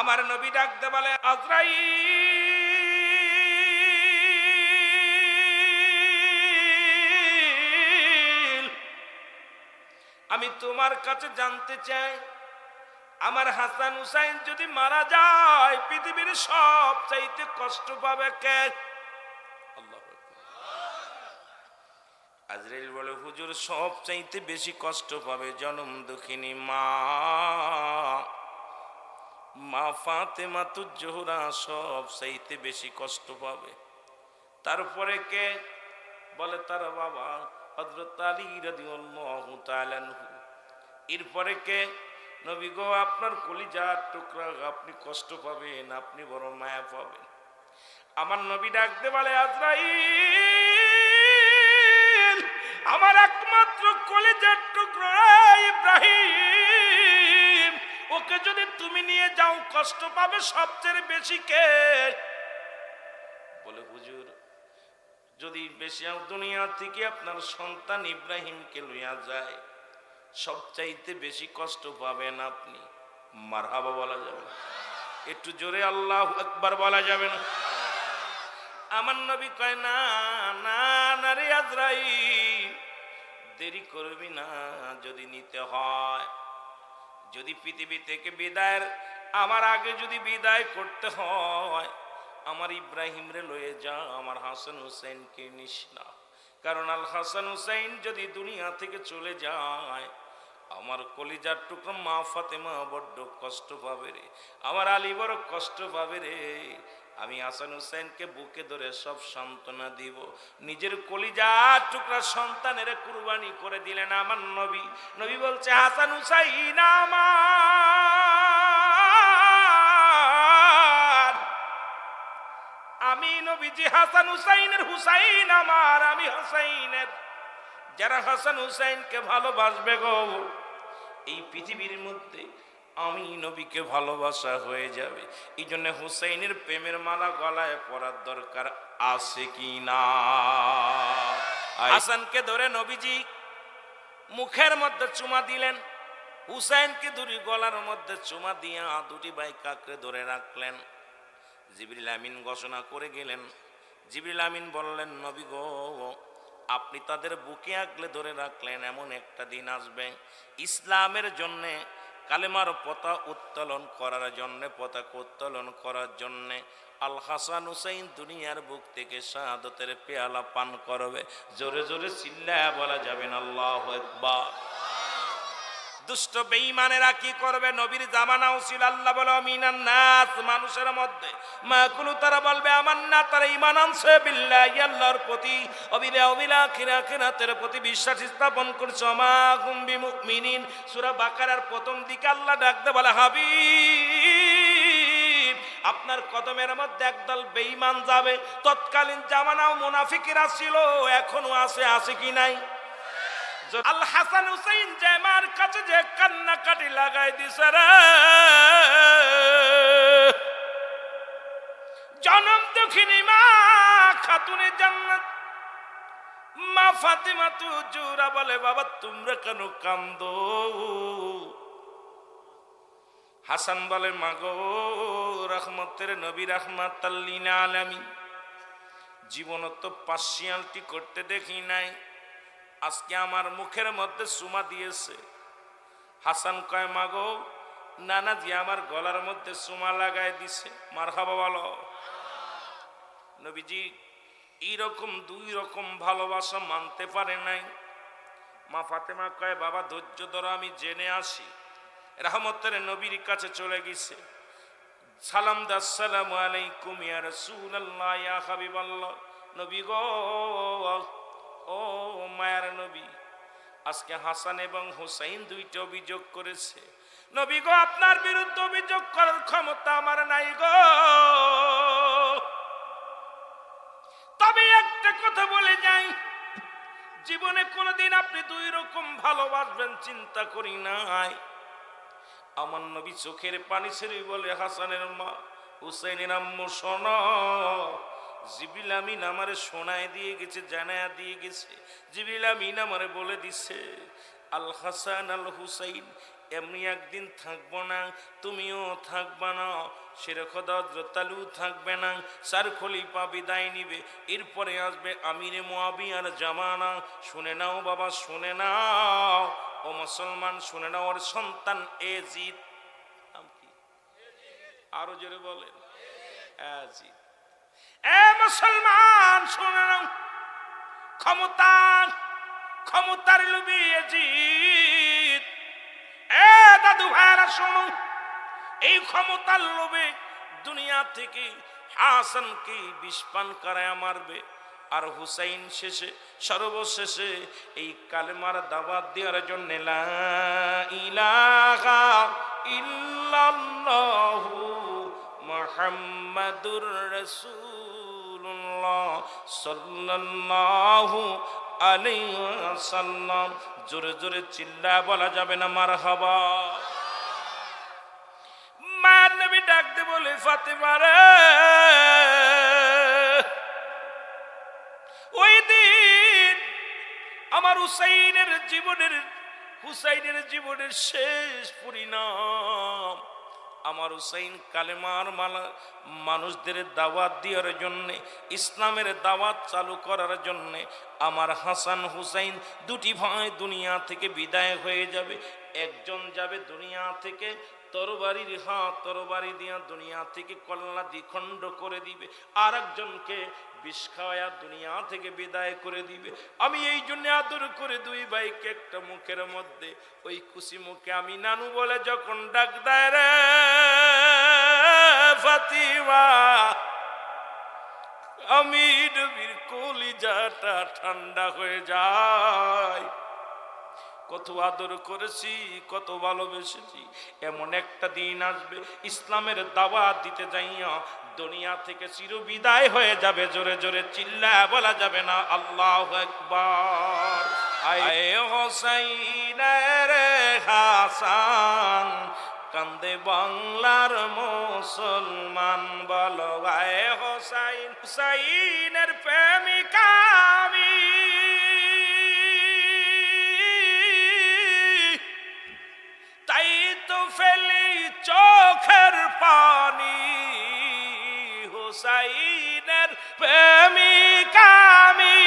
আমার নবী ডাকতে বলে, আজরাইল, আমি তোমার কাছে জানতে চাই, আমার হাসান হুসাইন যদি মারা যায় পৃথিবীর সব চাইতে কষ্ট পাবে কে? আল্লাহু আকবার। আজরাইল বলে, হুজুর সব চাইতে বেশি কষ্ট পাবে জনম দুঃখিনী মা, মা ফাতেমা তুজ জোহরা সব চাইতে বেশি কষ্ট পাবে। তারপরে কে? বলে তার বাবা হযরত আলী রাদিয়াল্লাহু তাআলা আনহু। এরপরে কে? নবী গো, আপনার কলিজার টুকরা, আপনি কষ্ট পাবেন, আপনি বড় মায়া পাবেন। আমার নবী ডাকতে বলে, আজরাইল, আমার একমাত্র কলিজার টুকরা ইব্রাহিম, ওকে যদি তুমি নিয়ে যাও কষ্ট পাবে সবচেয়ে বেশি কে? বলে, হুজুর যদি বেশি দুনিয়া থেকে আপনার সন্তান ইব্রাহিমকে লইয়া যায় সবচাইতে বেশি কষ্ট পাবেন আপনি। মারহাবা বলা যাবে না? একটু জোরে আল্লাহু আকবার বলা যাবে না? আমার নবী কয়, না না না রে আজরাইল, দেরি করবি না। যদি নিতে হয়, যদি পৃথিবী থেকে বিদায়ের আমার আগে যদি বিদায় করতে হয়, আমার ইব্রাহিম রে লয়ে যা, আমার হাসান হুসাইনকে নিস না। কারণ আল হাসান হুসাইন যদি দুনিয়া থেকে চলে যায় আমার কলিজার টুকরো মা ফাতেমা বড্ড কষ্ট পাবে রে, আমার আলী বড় কষ্ট পাবে রে। আমি হাসান হুসাইনকে বুকে ধরে সব সান্ত্বনা দিব। নিজের কলিজার টুকরা সন্তানের কুরবানি করে দিলেন আমার নবী। নবী বলছে, হাসান হুসাইন আমার, আমি নবীজি হাসান হুসাইনের, হুসাইন আমার, আমি হুসাইনের। যারা হাসান হুসাইনকে ভালোবাসবে গো, এই পৃথিবীর মধ্যে আমি নবীকে ভালোবাসা হয়ে যাবে। এই জন্য হুসাইনের প্রেমের মালা গলায় পরার দরকার আছে কি না? হাসানকে ধরে নবীজি মুখের মধ্যে চুমা দিলেন, হুসাইনকে ধরে গলার মধ্যে চুমা দিয়া দুটি ভাই কাকড়ে ধরে রাখলেন। জিবরিল আমিন ঘোষণা করে গেলেন। জিবরিল আমিন বললেন, নবী গো, আপনি তাদের বুকে আগলে ধরে রাখলেন, এমন একটা দিন আসবে ইসলামের জন্যে, কালেমার পতাকা উত্তোলন করার জন্যে, পতাকা উত্তোলন করার জন্যে আল হাসান হুসাইন দুনিয়ার বুক থেকে শাহাদতের পেয়ালা পান করবে। জোরে জোরে চিল্লায়া বলা যাবেন আল্লাহু আকবার। দুষ্ট বেঈমানেরা কি করবে? নবীর জামানাও ছিল, আল্লাহ বলে মিনান নাস, মানুষের মধ্যে মাকুলু, তারা বলবে আমান্না, তারা ঈমান আনছে বিল্লাহি, আল্লাহর প্রতি, আখিরাতের প্রতি বিশ্বাস স্থাপন করছে। মা হুম বিমুমিনিন। সূরা বাকারার প্রথম দিকে আল্লাহ ডাকতে বলে, হাবিব, আপনার কদমের মধ্যে একদল বেঈমান যাবে। তৎকালীন জামানাও মুনাফিকরা ছিল, এখনো আছে কি নাই? আল হাসান হুসাইন যে মার কাছে যে কান্নাকাটি লাগাই দিছে রে, জনম দুঃখিনী মা খাতুনে জান্নাত মা ফাতেমা তুজ জোহরা বলে, বাবা তোমরা কেন কান্দো? হাসান বলে, মাগো, রহমতের নবী রাহমাতাল লিল আলামিন, জীবনে তো পার্সিয়ালিটি করতে দেখি নাই, আজকে আমার মুখের মধ্যে চুমা দিয়েছে। হাসান কয়, মাগো, নানাজি আমার গলার মধ্যে চুমা লাগাই দিছে। মারহাবা বলো। নবীজি এইরকম দুই রকম ভালোবাসা মানতে পারে নাই। মা ফাতেমা কয়, বাবা ধৈর্য ধরো, আমি জেনে আসি। রহমতের নবীর কাছে চলে গেছে, সালাম দা, আসসালামু আলাইকুম ইয়া রাসূলুল্লাহ, ইয়া হাবিবাল্লাহ। নবী গো, ও মায়ার নবী, আজকে হাসান এবং হুসাইন দুইটা অভিযোগ করেছে। নবী গো, আপনার বিরুদ্ধে অভিযোগ করার ক্ষমতা আমার নাই গো, তবে একটা কথা বলে যাই, জীবনে কোনোদিন আপনি দুই রকম ভালোবাসবেন চিন্তা করি নাই। আমার নবী চোখের পানি ছেড়ে বলে, হাসানের মা, হুসাইনের আম্মু, শোনো, জিবরিল আমিন আমারে শোনায় দিয়ে গেছে, জানায়া দিয়ে গেছে। জিবরিল আমিন আমারে বলে দিছে, আল হাসান আল হুসাইন এমনি একদিন থাকবো না, তুমিও থাকবা না, শেরখদালু থাকবে না, স্যার খলিফা বিদায় নিবে, এরপরে আসবে আমিরে মুয়াবিয়ার জামানা। শুনে নাও বাবা, শুনে নাও ও মুসলমান, শুনে নাও, ওর সন্তান এজিদ, নাম কি? আরো জোরে বলেন, এজিদ। এ মুসলমান শুনে নাও, ক্ষমতার লোভী এজিদ। এ দাদু ভাইরা শোনো, এই ক্ষমতার লোভে দুনিয়া থেকে হাসানকে বিষ পান করায় মারবে, আর হুসাইন শেষে সর্বশেষে এই কালেমার দাওয়াত দেওয়ার জন্য লা ইলাহা ইল্লাল্লাহু মুহাম্মাদুর রাসূলুল্লাহ সাল্লাল্লাহু আলাইহি ওয়াসাল্লাম, জোরে জোরে চিল্লা বলা যাবে না মারহাবা। মা নবী ডাকতে বলে, ফাতেমা রে, ওই দিন আমার হুসাইনের জীবনের শেষ পরিণাম, আমার হুসাইন কালেমার মালা মানুষদের দাওয়াত দেওয়ার জন্যে, ইসলামের দাওয়াত চালু করার জন্যে আমার হাসান হুসাইন দুটি ভাই দুনিয়া থেকে বিদায় হয়ে যাবে। একজন যাবে দুনিয়া থেকে তরবারি দিয়া দুনিয়া থেকে কল্লা দ্বিখণ্ড করে দিবে, আর একজনকে বিষ খাওয়া দুনিয়া থেকে বিদায় করে দিবে। আমি এই জন্য আদর করে দুই ভাইকে একটা মুখের মধ্যে, ওই খুশি মুখে আমি নানু বলে যখন ডাক দেয়, রে ফাতিমা, আমি নবীর কলিজাটা ঠান্ডা হয়ে যায়। কত আদর করেছি, কত ভালোবেসেছি। এমন একটা দিন আসবে ইসলামের দাওয়াত দিতে যাইয়া দুনিয়া থেকে চির বিদায় হয়ে যাবে, জোরে জোরে চিল্লা বলা যাবে না আল্লাহু আকবার। আয় হোসাইন রে হাসান, কান্দে বাংলার মুসলমান, বলো আয় হোসাইন, হুসাইনের প্রেমিকা আমি, তাই তো ফেলি চোখের পানি, হুসাইনের প্রেমিকা আমি,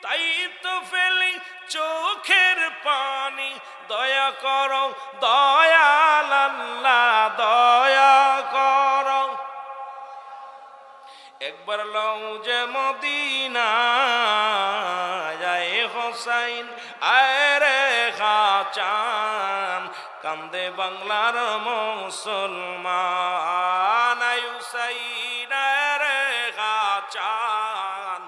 তাই তো ফেলি চোখের পানি। দয়া করো দয়াল আল্লাহ, দয়া করো, একবার লও যে মদিনা, যায় হোসাইন আয় রে খাচান, কান্দে বাংলার মুসলমান, আয় হুসাইন আয় রে খাচান।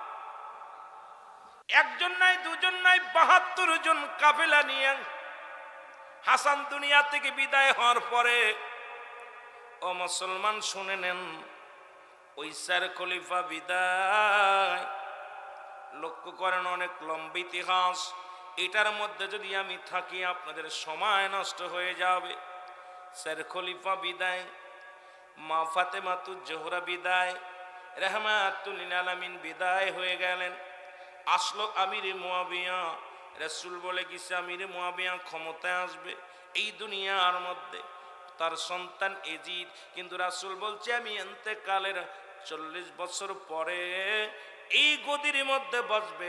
একজন নাই, দুজন নাই, ৭২ জন কাফেলা নিয়ে হাসান দুনিয়া থেকে বিদায় হওয়ার পরে, ও মুসলমান শুনে নেন, ওই স্যার খলিফা বিদায়। লক্ষ্য করেন, অনেক লম্বা ইতিহাস, এটার মধ্যে যদি আমি থাকি আপনাদের সময় নষ্ট হয়ে যাবে। স্যার খলিফা বিদায়, মা ফাতেমাতুজ জোহরা বিদায়, রাহমাতুল লিল আলামিন বিদায় হয়ে গেলেন। আসলো আমিরে মুয়াবিয়া, রাসূল বলে গেছে আমিরে মুয়াবিয়া ক্ষমতায় আসবে এই দুনিয়ার মধ্যে, তার সন্তান এজিদ। কিন্তু রাসূল বলছে আমি ইন্তেকালের 40 বছর পরে এই গদির মধ্যে বসবে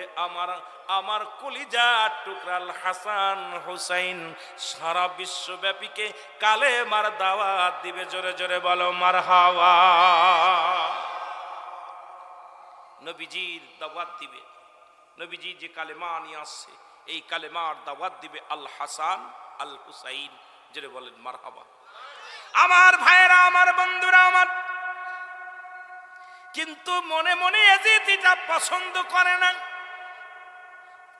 আমার কলিজার টুকরাল হাসান হুসাইন, সারা বিশ্বব্যাপীকে কালেমার দাওয়াত দিবে, জোরে জোরে বলো মারহাবা। নবীজির দাওয়াত দিবে, নবীজি যে কালেমা নিয়ে আসছে এই কালেমার দাওয়াত দিবে আল হাসান আল হুসাইন, জোরে বলেন মারহাবা। আমার ভাইয়েরা, আমার বন্ধুরা আমার, কিন্তু মনে মনে এজিদ এটা পছন্দ করে না।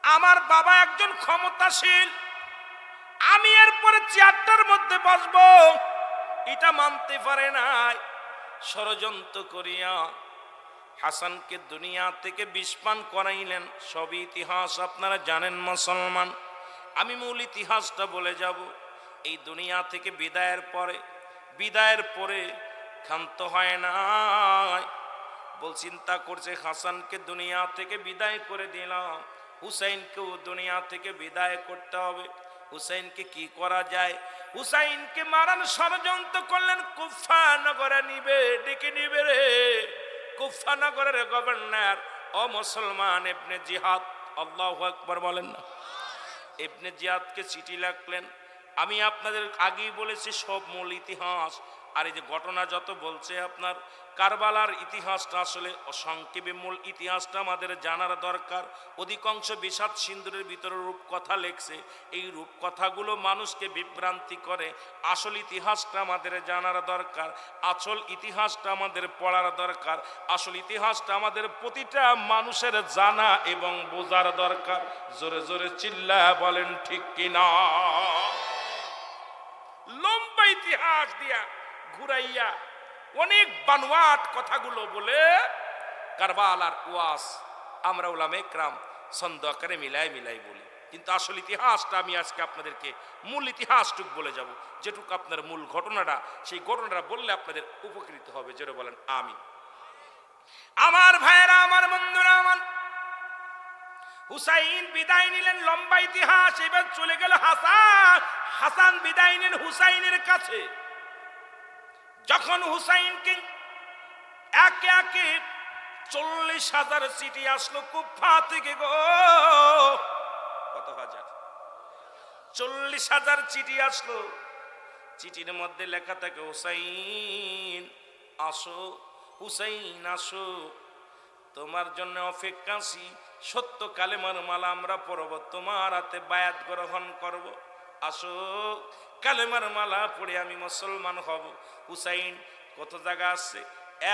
আমার বাবা একজন ক্ষমতাশীল, আমি এরপরে চেয়ারটার মধ্যে বসবো, এটা মানতে পারে নাই। ষড়যন্ত্র করিয়া হাসানকে দুনিয়া থেকে বিষ পান করাইলেন। সবই ইতিহাস আপনারা জানেন মুসলমান, আমি মূল ইতিহাসটা বলে যাব। এই দুনিয়া থেকে বিদায়ের পরে ক্ষান্ত হয় না, বল চিন্তা করছে হাসানকে দুনিয়া থেকে বিদায় করে দিলাম, হুসাইনকেও দুনিয়া থেকে বিদায় করতে হবে। হুসাইনকে কি করা যায়? হুসাইনকে মারার ষড়যন্ত্র করলেন। কুফা নগরে নিবে, ডেকে নিবে রে। কুফা নগরের গভর্নর ও মুসলমান ইবনে জিহাদ, আল্লাহু আকবার বলেন না, ইবনে জিয়াদকে চিঠি লিখলেন। আমি আপনাদের আগেই বলেছি সব মূল ইতিহাস, আর এই যে ঘটনা যত বলছে আপনার কারবালার ইতিহাসটা আসলে সংক্ষেপে মূল ইতিহাসটা আমাদের জানার দরকার। অধিকাংশ বিষাদ সিন্ধুরের ভিতরে রূপকথা লেখছে, এই রূপকথাগুলো মানুষকে বিভ্রান্তি করে। আসল ইতিহাসটা আমাদের জানার দরকার, আসল ইতিহাসটা আমাদের পড়ার দরকার, আসল ইতিহাসটা আমাদের প্রতিটা মানুষের জানা এবং বোঝার দরকার। জোরে জোরে চিল্লায়া বলেন ঠিক কিনা? লম্বা ইতিহাস দিয়া ঘুরাইয়া অনেক বানোয়াট কথাগুলো বলে কারবালার ওয়াস আমরা উলামা ইকরাম ছন্দ আকারে মিলাই মিলাই বলি, কিন্তু আসল ইতিহাসটা আমি আজকে আপনাদেরকে মূল ইতিহাসটুক বলে যাব, যেটুক আপনার মূল ঘটনাটা, সেই ঘটনাটা বললে আপনাদের উপকৃত হবে। যেটা বলেন আমি। আমার ভাইয়েরা, আমার বন্ধুরা, আমার হুসাইন বিদায় নিলেন। লম্বা ইতিহাস। এবার চলে গেল হাসান। হাসান বিদায় নিলেন হুসাইনের কাছে। যখন হুসাইনকে একে একে 40,000 চিঠি আসলো কুফা থেকে গো। কত হাজার? 40,000 চিঠি আসলো। চিঠির মধ্যে লেখা থাকে হুসাইন আসো, হুসাইন আসো, তোমার জন্য অপেক্ষাছি। সত্য কালেমার মালা আমরা পড়ব, তোমার হাতে বায়াত গ্রহণ করব। আসো, কালেমার মালা পড়ে আমি মুসলমান হব। হুসাইন কত জায়গা আছে?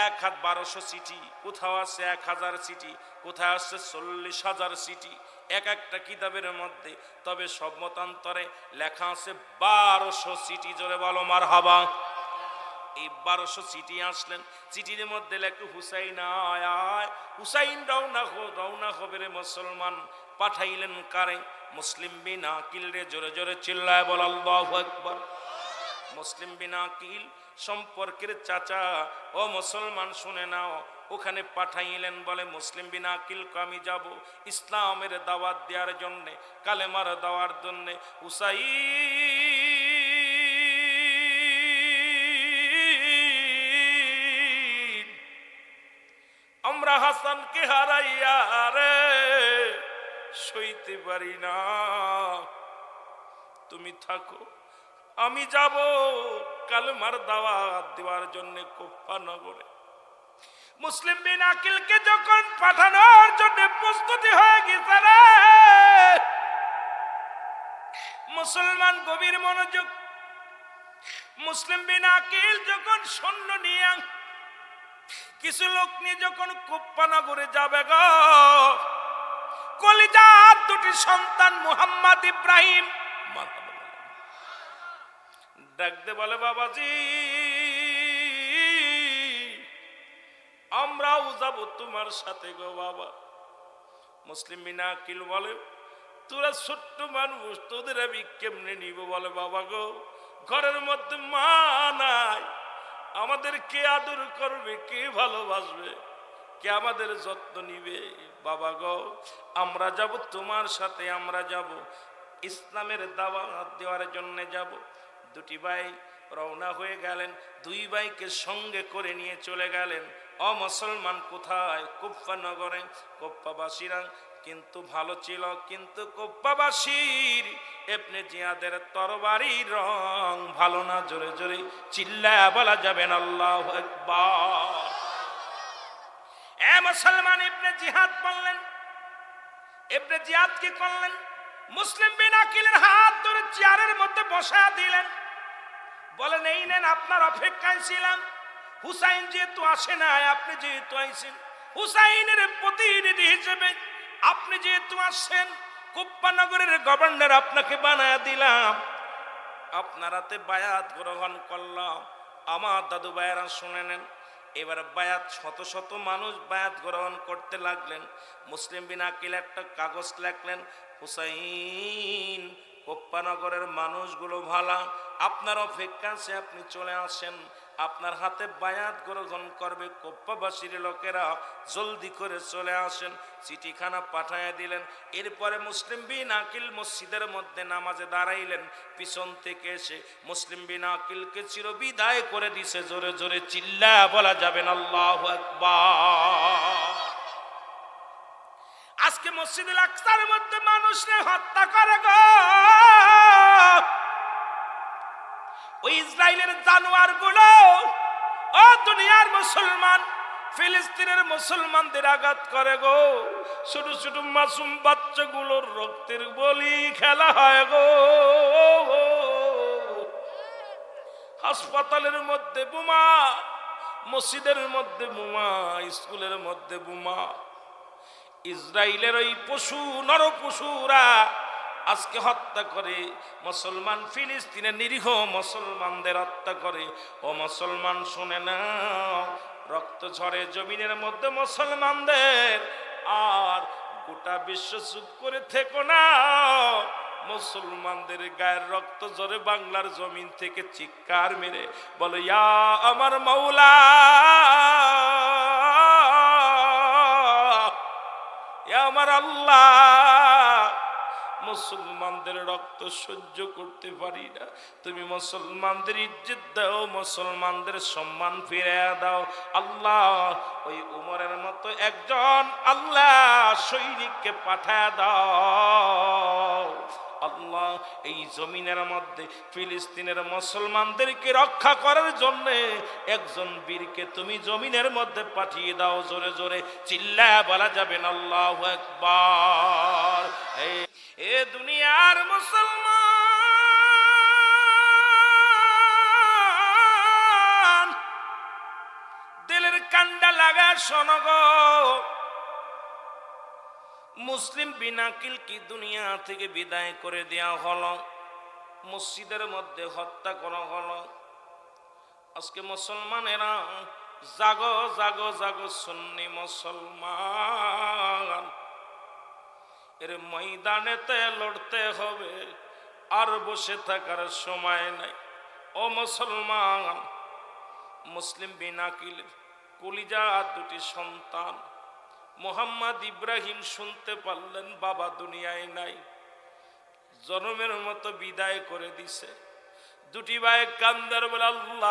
1,1200 চিঠি, কোথাও আছে 1,000 চিঠি, কোথাও আছে 40,000 চিঠি এক একটা কিতাবের মধ্যে। তবে সব মতান্তরে লেখা আছে 1200 চিঠি। জোরে বলো মারহাবা। এই 1200 চিঠি আসলেন। চিঠির মধ্যে লেখা হুসাইন আয় আয়, হুসাইন রওনা হো, রওনা হবে রে মুসলমান। পাঠাইলেন কারে? মুসলিম বিন আকিল রে। জোরে জোরে চিল্লায় বল আল্লাহু আকবার। মুসলিম বিন আকিল সম্পর্কের চাচা। ও মুসলমান শুনে নাও, ওখানে পাঠাইলেন। বলে মুসলিম বিন আকিলকে আমি যাব ইসলামের দাওয়াত দেওয়ার জন্যে, কালেমার দেওয়ার জন্যে। আমরা হাসানকে হারাইয়া রে সইতে পারি না, তুমি থাকো, আমি যাব কালেমার দাওয়াত দেওয়ার জন্য কুফা নগরে। মুসলিম বিন আকিলকে যখন পাঠানোর জন্য প্রস্তুতি হয়ে গেছে রে মুসলমান, গভীর মনোযোগ। মুসলিম বিন আকিল যখন সৈন্য নিয়ে কিছু লোক নিয়ে যখন কুফা নগরে যাবে গো, কলিজার দুটি সন্তান মুহাম্মদ ইব্রাহিম ডাকতে বলে বাবাজি আমরাও যাব তোমার সাথে গো বাবা। মুসলিম বিন আকিল বলে তোরা ছোট্ট মানুষ, তোদের আমি কেমনে নিব? বলে বাবা গো, ঘরের মধ্যে মা নাই, আমাদের কে আদর করবে, কে ভালোবাসবে, কে আমাদের যত্ন নিবে? বাবা গো, আমরা যাব তোমার সাথে, আমরা যাব ইসলামের দাওয়াত দেওয়ার জন্য যাব। দুটি ভাই রওনা হয়ে গেলেন। দুই ভাইকে সঙ্গে করে নিয়ে চলে গেলেন। ও মুসলমান কোথায়? কুফা নগরে। কুফাবাসীরা কিন্তু ভালো ছিল, কিন্তু কুফাবাসীর ইবনে জিয়াদের তরবারির রং ভালো না। জোরে জোরে চিল্লায়া বলা যাবে না আল্লাহু আকবার। এ মুসলমান, ইবনে জিহাদ বললেন। ইবনে জিয়াদ কি করলেন? মুসলিম বিন আকিলের হাত ধরে চেয়ারের মধ্যে বসা দিলেন। বলেন এই নেন, আপনার অপেক্ষায় ছিলাম। হুসাইন যেহেতু আসে নাই, আপনি যেহেতু আইছেন, হুসাইনের প্রতিনিধি হিসেবে আপনি যেহেতু আসছেন, কুফা নগরের গভর্নর আপনাকে বানায়া দিলাম, আপনার হাতে বায়াত গ্রহণ করলাম। আমার দাদু ভাইয়েরা শুনে নেন। এবার বায়াত, শত শত মানুষ বায়াত গ্রহণ করতে লাগলেন। মুসলিম বিন আকিল একটা কাগজ লেখলেন, হুসাইন কোপ্পানগরের মানুষগুলো ভালা, আপনার অপেক্ষা আছে, আপনি চলে আসেন, আপনার হাতে বায়াত গ্রহণ করবে কোপ্পাবাসীর লোকেরা, জলদি করে চলে আসেন। চিঠিখানা পাঠায় দিলেন। এরপরে মুসলিম বিন আকিল মসজিদের মধ্যে নামাজে দাঁড়াইলেন। পিছন থেকে এসে মুসলিম বিন আকিলকে চিরবিদায় করে দিছে। জোরে জোরে চিল্লা বলা যাবেন আল্লাহু আকবার। আজকে মসজিদুল আকসার মধ্যে মানুষরে হত্যা করে গো, ওই ইসরায়েলের জানোয়ার গুলো ও দুনিয়ার মুসলমান ফিলিস্তিনের মুসলমানদের আঘাত করে গো। ছোট ছোট মাসুম বাচ্চাগুলোর রক্তের বলি খেলা হয় গো। হাসপাতালের মধ্যে বোমা, মসজিদের মধ্যে বোমা, স্কুলের মধ্যে বোমা। ইসরায়েলের ওই পশু নর পশুরা আজকে হত্যা করে মুসলমান, ফিলিস্তিনের নিরীহ মুসলমানদের হত্যা করে। ও মুসলমান শুনে না, রক্ত ঝরে জমিনের মধ্যে মুসলমানদের, আর গোটা বিশ্ব চুপ করে থেকো না। মুসলমানদের গায়ের রক্ত ঝরে বাংলার জমিন থেকে চিৎকার মেরে বলো, ইয়া আমার মাওলা, ইয়া আমার আল্লাহ, মুসলমানদের রক্ত সহ্য করতে পারি না, তুমি মুসলমানদের ইজ্জত দাও, মুসলমানদের সম্মান ফিরে দাও আল্লাহ। ওই উমরের মতো একজন আল্লাহ সৈনিককে পাঠায় দাও আল্লাহ। এই জমিনের মধ্যে ফিলিস্তিনের মুসলমানদেরকে রক্ষা করার জন্য একজন বীরকে তুমি জমিনের মধ্যে পাঠিয়ে দাও। জোরে জোরে চিল্লায়া বলা যাবেন আল্লাহু আকবার। এ দুনিয়ার মুসলমান, দিলের কান্ডা লাগা শোনো গো। মুসলিম বিন আকিল কি দুনিয়া থেকে বিদায় করে দেয়া হলো, মসজিদের মধ্যে হত্যা করা হলো। আজকে মুসলমানেরা জাগো জাগো জাগো, সুন্নি মুসলমান, এর ময়দানেতে লড়তে হবে, আর বসে থাকার সময় নাই। ও মুসলমান, মুসলিম বিন আকিল কলিজা দুটি সন্তান মোহাম্মদ ইব্রাহিম শুনতে পারলেন বাবা দুনিয়ায় নাই, জনমের মতো বিদায় করে দিছে। দুটি ভাই কান্দার বলে, আল্লাহ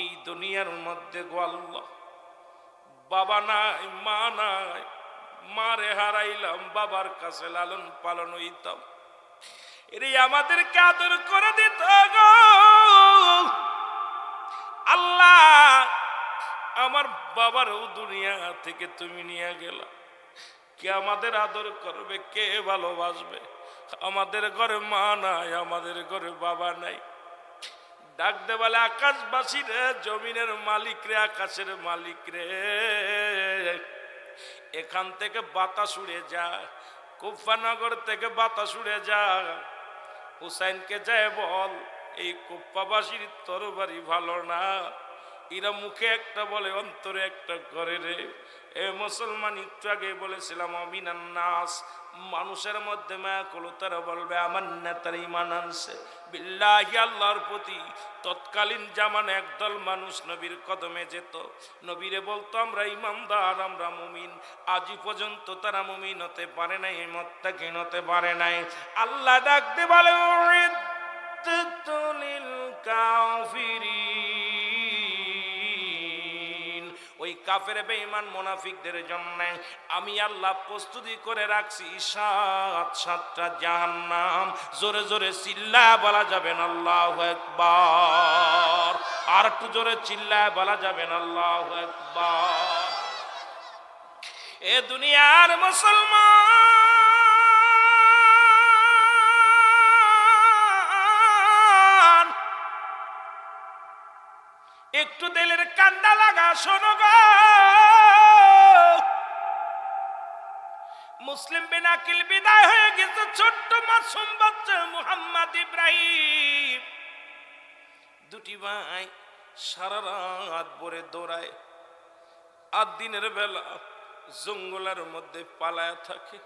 এই দুনিয়ার মধ্যে গো আল্লাহ, বাবা নাই মা নাই, মারে হারাইলাম, বাবার কাছে লালন পালন হইতাম, এরে আমাদেরকে আদর করে দিত গো আল্লাহ। আমার বাবারও দুনিয়া থেকে তুমি নিয়ে গেলা, কে আমাদের আদর করবে, কে ভালোবাসবে? আমাদের ঘরে মা নাই, আমাদের ঘরে বাবা নাই। ডাক দে বলে, আকাশবাসী রে, জমিনের মালিক রে, আকাশের মালিক রে, এখান থেকে বাতাস উড়ে যা, কুফানগর থেকে বাতাস উড়ে যা, হুসাইনকে যায় বল এই কুপ্পাবাসীর তরবারি ভালো না। এরা মুখে একটা বলে, অন্তরে একটা করে রে। এ মুসলমান, একটু আগে বলেছিলাম অমিনান নাস, মানুষের মধ্যে মায়া করলো, তারা বলবে আমার নেতার ঈমান আনছে। বিল্লাহি, আল্লাহর প্রতি তৎকালীন জামানে একদল মানুষ নবীর কদমে যেত, নবীরে বলতো আমরা ইমানদার, আমরা মুমিন। আজই পর্যন্ত তারা মুমিন হতে পারে নাই, মুত্তাকিন হতে পারে নাই। আল্লাহ ডাকতে বলে, ওই কাফের বেঈমান মুনাফিকদের জন্য আমি আল্লাহ প্রস্তুতি করে রাখছি সাতটা জাহান্নাম। জোরে জোরে চিল্লা বলা যাবেন আল্লাহু আকবার। আর একটু জোরে চিল্লা বলা যাবেন আল্লাহু আকবার। এ দুনিয়ার মুসলমান, একটু দিলের কান্ডা লাগা শোনো গো। মুসলিম বিন আকিল বিদায় হয়ে গেছে, ছোট্ট মাসুম বাচ্চা মুহাম্মদ ইব্রাহিম। দুটি ভাই সারা রাত ভরে দৌড়ায়, আর দিনের বেলা জঙ্গলের মধ্যে পালায়া থাকে।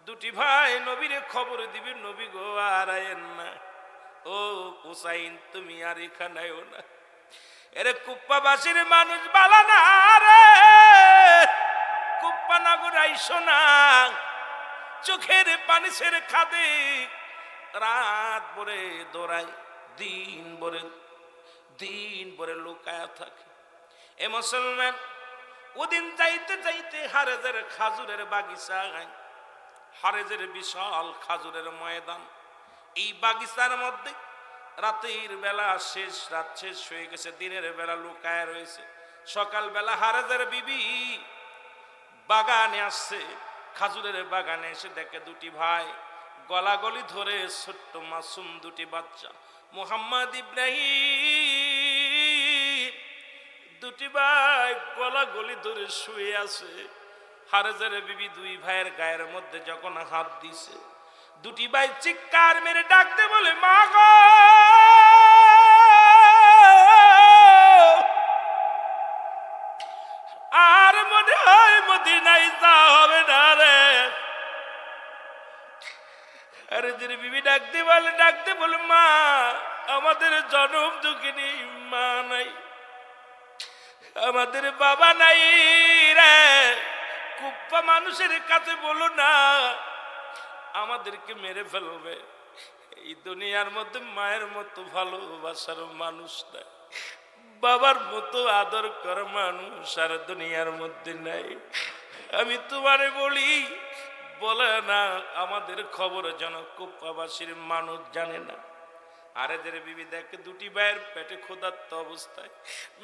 দুটি ভাই নবীরে খবর দিবে, নবী গো আর আয়েন না, ও হুসাইন তুমি আর এখানেও না। এরে কুপ্পাবাসীর মানুষ বালা না রে, কুপ্পা নাগর আইসো না, চোখের পানি ছেড়ে খাদে, রাত ভরে দৌড়ায়, দিন ভরে লুকায়া থাকে। এ মুসলমান, ওদিন যাইতে যাইতে হারেজের খাজুরের বাগিচা, হারেজের বিশাল খাজুরের ময়দান, এই বাগিচার মধ্যে রাতের বেলা রাত শেষ হয়ে গেছে, দিনের বেলা লুকায় রয়েছে। সকাল বেলা হারেজের বিবি বাগানে আসছে, খাজুরের বাগানে এসে দেখে দুটি ভাই গলাগলি ধরে, ছোট্ট মাসুম দুটি বাচ্চা মোহাম্মদ ইব্রাহিম, দুটি ভাই গলাগলি ধরে শুয়ে আছে। হারেজের বিবি দুই ভাইয়ের গায়ের মধ্যে যখন হাত দিছে, দুটি ভাই চিৎকার মেরে ডাকতে বলে, মা গো, আর মনে হয় মদিনায় যাওয়া হবে না রে। হারেজের বিবি ডাকতে বলে, মা, আমাদের জনম দুঃখিনী মা নাই, আমাদের বাবা নাই রে, কুপ্পা মানুষের কাছে বলো না, আমাদেরকে মেরে ফেলবে। এই দুনিয়ার মধ্যে মায়ের মতো ভালোবাসার মানুষ নাই, বাবার মতো আদর কর মানুষ আর দুনিয়ার মধ্যে নাই। আমি তোমারে বলি, বলে না, আমাদের খবর যেন কুপ্পাবাসীর মানুষ জানে না। হারেজের বিবি দেখে দুটি ভাইয়ের পেটে ক্ষুধার্ত অবস্থায়,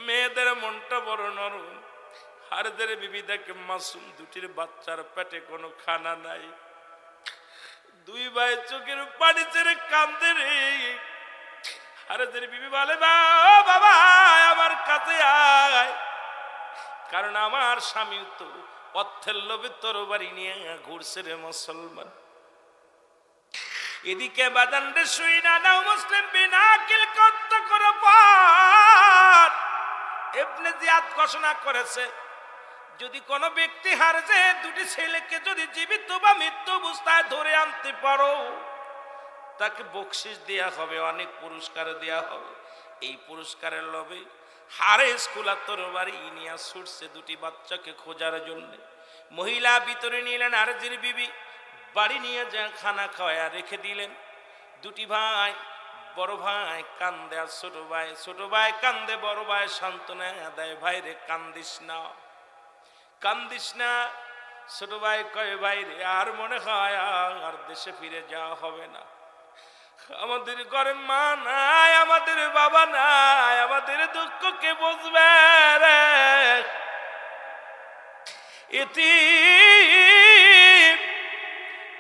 মেয়েদের মনটা বড় নরম। হারেজের বিবি দেখে মাসুম দুটির বাচ্চার পেটে কোনো খানা নাই, দুই ভাই চোখের পানি ছেড়ে কান্দে রে। হারেজের বিবি বলে, বাবা আমার কাছে আয়, কারণ আমার স্বামী তো অর্থের লোভে তরবারি নিয়ে ঘুরছে রে মুসলমান। এদিকে বাজান রে শুই না নাও মুসলিম বিন আকিল কত করে পার ইবনে জিয়াদ ঘোষণা করেছে, যদি কোনো ব্যক্তি হারজে দুটি ছেলেকে যদি জীবিত বা মৃত্যু অবস্থায় ধরে আনতে পারো, তাকে বকশিশ দেয়া হবে, অনেক পুরস্কার দেয়া হবে। এই পুরস্কারের লোভে হারেস খোলা তরবারি নিয়ে ছুটছে দুটি বাচ্চাকে খোঁজার জন্য। মহিলা ভিতরে নিলেন, হারেজের বিবি বাড়ি নিয়ে যা খানা খাওয়া রেখে দিলেন। দুটি ভাই, বড় ভাই কান্দে আর ছোট ভাই কান্দে, বড় ভাই সান্ত্বনা দেয়, ভাই রে কান্দিস না, কান্দিস না। ছোট ভাই কয়, ভাই রে আর মনে হয় আর দেশে ফিরে যাওয়া হবে না, আমাদের ঘরে মা নাই, আমাদের বাবা নাই, আমাদের দুঃখ কে বুঝবে রে। এতিম,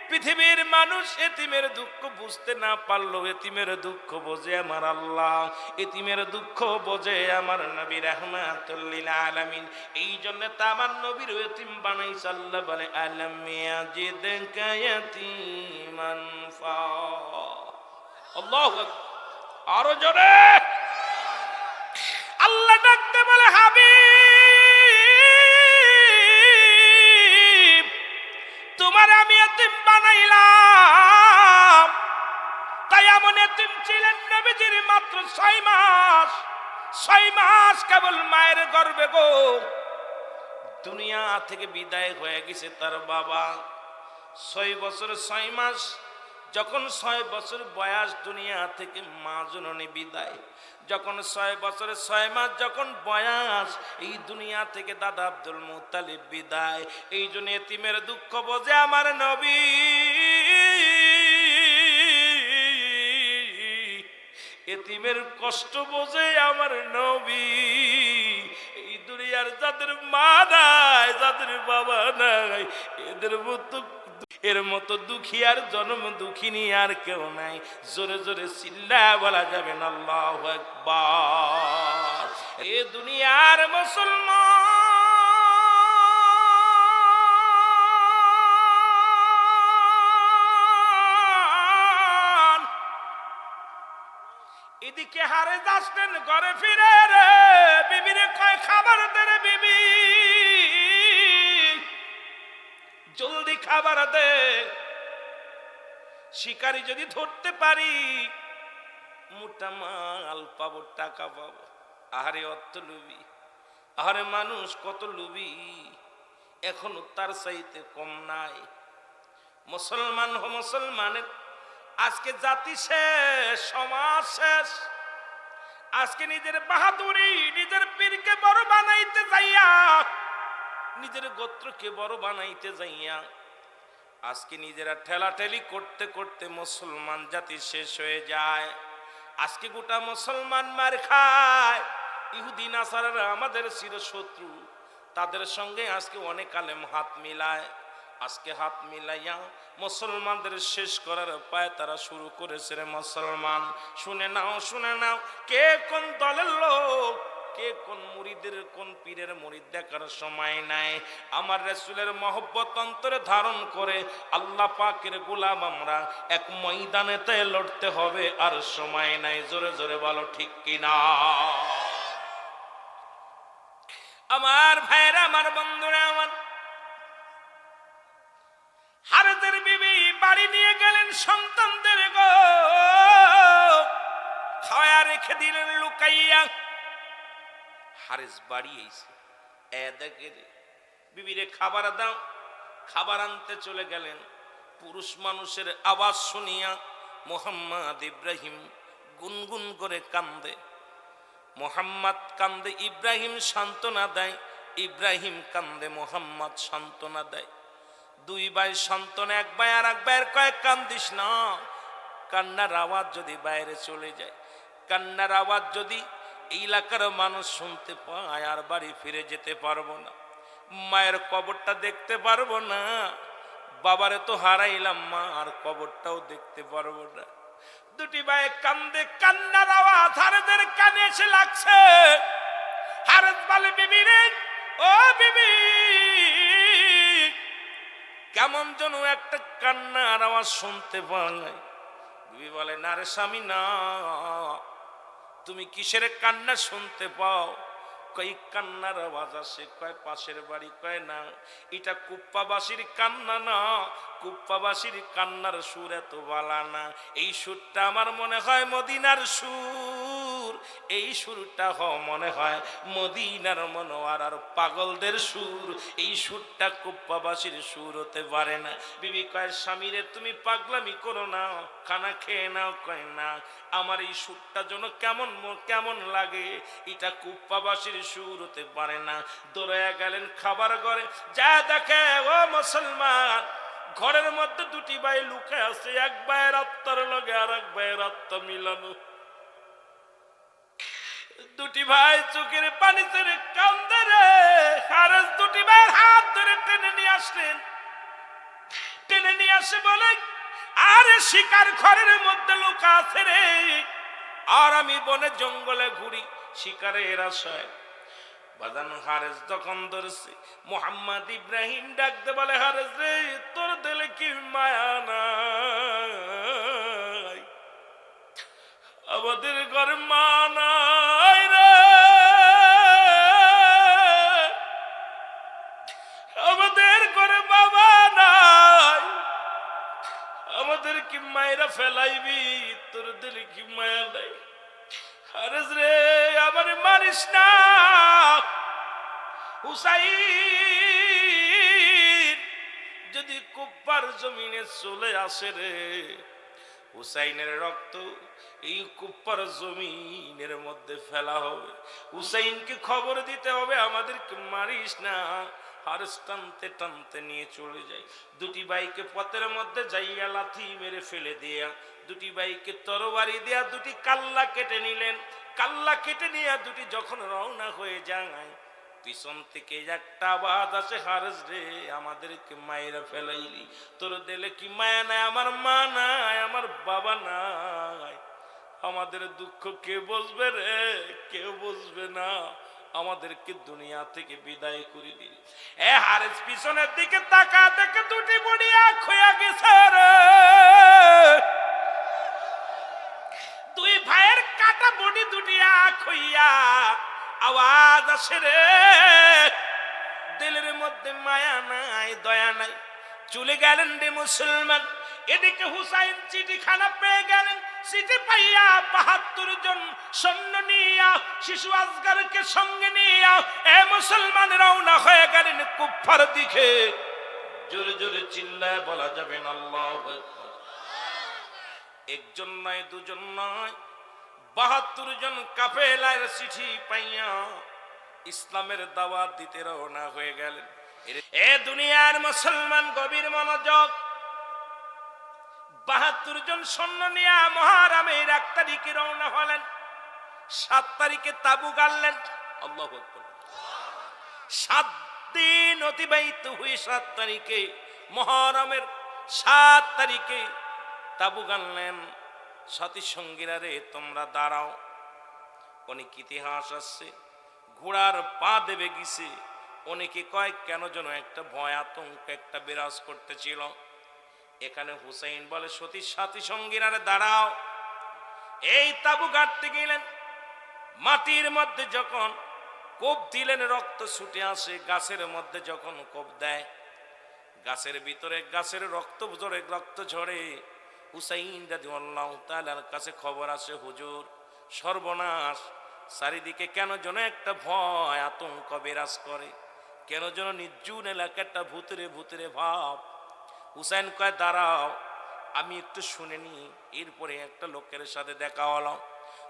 পৃথিবীর মানুষ এতিমের দুঃখ বুঝতে না পারলো, এতিমের দুঃখ বোঝে আমার আল্লাহ, এতিমের দুঃখ বোঝে আমার নবী রাহমাতুল লিল আলামিন। এই জন্য তা আমার নবীর এতিম বানাইছে। আল্লাহ বলে, আলাম ইয়াজিদকা ইয়াতীমান ফা, আল্লাহু আকবার, আরো জোরে আল্লাহ ডাকতে বলে, হাবিব তোমার আমি এতিম বানাইলাম। তাই এমন এতিম ছিলেন নবীজির মাত্র 6 মাস, 6 মাস কেবল মায়ের গর্ভে গো। দুনিয়া থেকে বিদায় হয়ে গেছে তার বাবা। 6 বছর 6 মাস, যখন 6 বছর বয়স দুনিয়া থেকে মা জননী বিদায়, যখন 6 বছর 6 মাস যখন বয়স এই দুনিয়া থেকে দাদা আব্দুল মুত্তালিব বিদায়। এই জন্য এতিমের দুঃখ বোঝে আমার নবী, এতিমের কষ্ট বোঝে আমার নবী। এই দুনিয়ার যাদের মা নাই, যাদের বাবা নাই, এর মতো দুঃখী আর জন্ম দুঃখিনী আর কেউ নাই। জোরে জোরে চিল্লা বলা যাবে না আল্লাহু আকবার। এ দুনিয়ার মুসলমান, এদিকে হারে যাচ্ছেন ঘরে ফিরে রে, বিবিরে কয় খাবার দে রে বিবি, জলদি খাবার দে, শিকারি যদি ধরতে পারি মোটা মাল পাবো, টাকা পাবো। আহারে অর্থ লুবি, আহারে মানুষ কত লুবি, এখনো তার চাইতে কম নাই। মুসলমান হো মুসলমানের আজকে জাতি শেষ, সমাজ শেষ। আজকে নিজের বাহাদুরি, নিজের পীরকে বড় বানাইতে যাইয়া, নিজের গোত্রকে বড় বানাইতে যাইয়া আজকে নিজেরা ঠেলাঠেলি করতে করতে মুসলমান জাতি শেষ হয়ে যায়। আজকে গোটা মুসলমান মার খায়। ইহুদি নাসারারা আমাদের চিরশত্রু, তাদের সঙ্গে আজকে অনেক আলেম হাত মিলায়। আজকে হাত মিলাইয়া মুসলমানদের শেষ করার উপায় তারা শুরু করেছে। রে মুসলমান, শুনে নাও, শুনে নাও, কে কোন দলের লোক, কে কোন মুরিদের, কোন পীরের মুরিদ দেখার সময় নাই। আমার রাসূলের মহব্বত অন্তরে ধারণ করে আল্লাহ পাকের গোলাম আমরা এক ময়দানেতে লড়তে হবে, আর সময় নাই। জোরে জোরে বলো ঠিক কিনা? আমার ভাইরা, আমার বন্ধুরা, আমার হারেদের বিবি বাড়ি নিয়ে গেলেন সন্তানদের গো, খাওয়া রেখে দিলেন লুকাইয়া। হারেস বাড়ি এসে দেখে বিবিরে খাবার দাও, খাবার আনতে চলে গেলেন। পুরুষ মানুষের আওয়াজ শুনিয়া মোহাম্মদ ইব্রাহিম গুনগুন করে কান্দে। মোহাম্মদ কান্দে, ইব্রাহিম সান্ত্বনা দেয়। ইব্রাহিম কান্দে, মোহাম্মদ সান্ত্বনা দেয়। দুই ভাই সান্ত্বনা, এক ভাই আর এক ভাইয়ের কয়েক কান্দিস না। কান্নার আওয়াজ যদি বাইরে চলে যায়, কান্নার আওয়াজ যদি এই এলাকার মানুষ শুনতে পায়, আর বাড়ি ফিরে যেতে পারবো না, মায়ের কবরটা দেখতে পারবো না। বাবারে তো হারাইলাম, মা আর কবরটাও দেখতে পারবো না। দুটি ভাই কান্দে, কান্নার আওয়াজ হারেদের কানে এসে লাগছে। হারেদ বলে, বিবি রে, ও বিবি, কেমন যেন একটা কান্নার আওয়াজ শুনতে পাই। বিবি বলে, না রে স্বামী, না। তুমি কিসের কান্না শুনতে পাও? কই কান্নার আওয়াজ আসে, কয় পাশের বাড়ি, কয় না এটা কুপ্পাবাসীর কান্না না, কুপ্পাবাসীর কান্নার সুর এত বালা না। এই সুরটা আমার মনে হয় মদিনার সুর, এই সুরটা মনে হয় মদিনার মনোয়ার আর পাগলদের সুর। এই সুরটা কুপ্পাবাসীর সুর হতে পারে না। বিবি কয়, স্বামীরে তুমি পাগলামি করো না, খানা খেয়ে নাও। কয় না, আমার এই সুরটা যেন কেমন কেমন লাগে, এটা কুপ্পাবাসীর সুর হতে পারে না। দৌড়াইয়া গেলেন খাবার ঘরে, যা দেখে ও মুসলমান, ঘরের মধ্যে দুটি ভাই লুকে আছে। এক ভাইয়ের আত্মার লগে আর এক ভাইয়ের আত্মা মিলানো। দুটি ভাই চোখের পানি ছেড়ে কান্দে রে। হারেস দুটি ভাইয়ের হাত ধরে টেনে নিয়ে আসলেন। টেনে নিয়ে আসে বলে, আরে শিকার ঘরের মধ্যে লুকা আছে রে, আর আমি বনে জঙ্গলে ঘুরি শিকারের আশায়। বাজান হারেস যখন ধরছে, মোহাম্মদ ইব্রাহিম ডাকতে বলে, হারেস রে, তোর দিলে কি মায়া নাই? আমাদের ঘরে মা নাই রে, আমাদের ঘরে বাবা নাই, আমাদের কি মায়েরা ফেলাইবি? তোর দিলে কি মায়া নাই? হারেস রে, আমার মারিস না। হুসাইন যদি কুপ্পার জমিনে চলে আসে রে, হুসাইনের রক্ত এই কুপ্পার জমিনের মধ্যে ফেলা হবে। হুসাইনকে খবর দিতে হবে, আমাদেরকে মারিস না। হারেস টানতে টানতে নিয়ে চলে যায়। দুটি ভাইকে পথের মধ্যে যাইয়া লাথি মেরে ফেলে দিয়া, দুটি ভাইকে তরবারি দিয়া দুটি কাল্লা কেটে নিলেন। কাল্লা কেটে নিয়ে দুটি যখন রওনা হয়ে যায়, পিছন থেকে একটা আওয়াজ আসে, হারেস রে, আমাদেরকে মায়েরা ফেলাইলি, তোর দিলে কি মায়া নাই? আমার মা নাই, আমার বাবা নাই, আমাদের দুঃখ কে বুঝবে রে? কেউ বুঝবে না। আমাদেরকে দুনিয়া থেকে বিদায় করে দিল। হারেস পিছনের দিকে তাকা দেখে দুটি বুড়িয়া খোয়া গেছে রে। দুই ভাইয়ের কাটা বডি দুটি আখ হইয়া আওয়াজ আসে রে, দিলের মধ্যে মায়া নাই, দয়া নাই। চলে গেলেন রে মুসলমান। এদিকে হুসাইন চিঠিখানা পেয়ে গেলেন। চিঠি পাইয়া ৭২ জন সৈন্য নিয়া শিশু আসগরকে সঙ্গে নিয়া এ মুসলমান রওনা হয়ে গেলেন কুফার দিকে। জোরে জোরে চিল্লায় বলা যাবে না আল্লাহু আকবার। একজন নয় দুজন নয় ৭২ জন কাফেলার চিঠি পাইয়া ইসলামের দাওয়াত দিতে রওনা হয়ে গেলেন। এ দুনিয়ার মুসলমান গভীর মনোযোগ। ৭২ জন সৈন্য নিয়ে মুহররমের ১ তারিখে রওনা হলেন। ৭ তারিখে তাবু গাড়লেন। আল্লাহু আকবার। ৭ দিন অতিবাহিত হয়ে ৭ তারিখে মুহররমের ৭ তারিখে তাবু গাড়লেন। সাথী সঙ্গীরা রে তোমরা দাঁড়াও। অনেক ইতিহাস আছে ঘোড়ার পা দেবে গেছে। অনেকে কয় কেন যেন একটা ভয় আতঙ্ক একটা বিরাজ করতেছিল। এখানে হুসাইন বলে সতীর সাথী সঙ্গীরা রে দাঁড়াও। এই তাবু গাড়তে গেলেন। মাটির মধ্যে যখন কোপ দিলেন রক্ত ছুটে আসে। গাছের মধ্যে যখন কোপ দেয় গাছের ভিতরে গাছের রক্ত ঝরে রক্ত ঝরে। হুসাইন রাদিয়াল্লাহু তাআলার কাছে খবর আসে হুজুর সর্বনাশ। চারিদিকে কেন যেন একটা ভয় আতঙ্ক বিরাজ করে। কেন যেন নির্জুন এলাকাটা ভূতেরে ভূতেরে ভাব। হুসাইন কয় দাঁড়াও আমি একটু শুনে নি। এরপরে একটা লোকের সাথে দেখা হলো।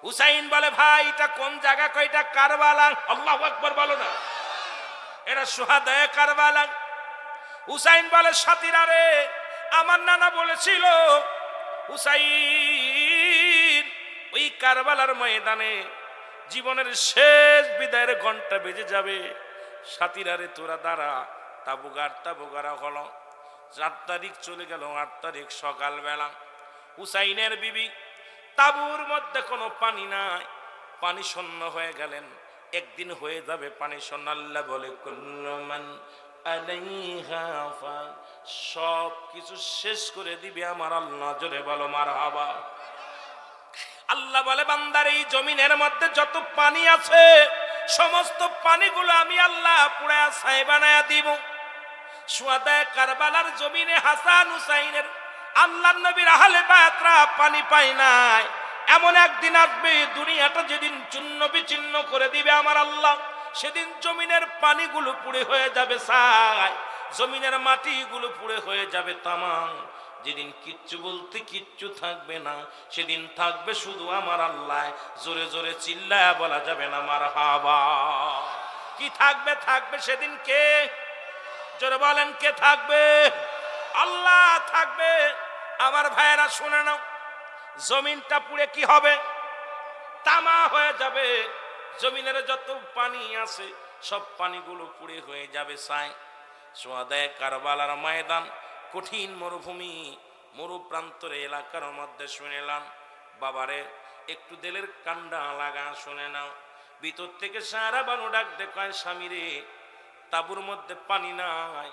হুসাইন বলে ভাই এটা কোন জায়গা? কয় এটা কারবালা। আল্লাহু আকবার বলো না। এটা সুহাদায়ে কারবালা। হুসাইন বলে সাথীরা রে আমার নানা বলেছিল হুসাইন ওই কারবালার ময়দানে জীবনের শেষ বিদায়ের ঘন্টা বেজে যাবে। সাথীরা রে তোরা দাঁড়া। তাবুগারা হলো। ৪ তারিখ চলে গেল। ৮ তারিখ সকালবেলা হুসাইনের বিবি তাবুর মধ্যে কোনো পানি নাই। পানি শূন্য হয়ে গেলেন। একদিন হয়ে যাবে পানি শূন্য। আল্লাহ বলে কুল্লু মান আলাইহা ফান। সব কিছু শেষ করে দিবে আমার আল্লাহ। জোরে বলো মারহাবা। আল্লাহ বলে বান্দার এই জমিনের মধ্যে যত পানি আছে সমস্ত পানিগুলো আমি আল্লাহ পুড়ায়া ছাই বানায়া দিব। সুহাদায়ে কারবালার জমিনে হাসান হুসাইনের আল্লাহর নবীর আহলে বায়াতরা পানি পায় নাই। এমন একদিন আসবে দুনিয়াটা যেদিন চূর্ণ বিচূর্ণ করে দিবে আমার আল্লাহ। সেদিন জমিনের পানিগুলো পুড়ে হয়ে যাবে ছাই। জমিনের মাটিগুলো পুড়ে হয়ে যাবে তামাক। যেদিন কিচ্ছু বলতে কিচ্ছু থাকবে না। সেদিন থাকবে শুধু আমার আল্লাহ। জোরে জোরে চিল্লায়া বলা যাবে না মারহাবা। কি থাকবে? থাকবে সেদিন কে? জোরে বলেন কে থাকবে? আল্লাহ থাকবে। আমার ভাইয়েরা শুনে নাও জমিনটা পুড়ে কি হবে? তামা হয়ে যাবে। জমিনের যত পানি আছে সব পানিগুলো পুড়ে হয়ে যাবে ছাই। সুহাদায়ে কারবালার ময়দান কঠিন মরুভূমি মরুপ্রান্তরে এলাকার মধ্যে শুনেলাম বাবারে একটু দিলের কান্ডা লাগা শুনে নাও। ভিতর থেকে সারা বানু ডাক দেখায় স্বামীরে তাবুর মধ্যে পানি নাই।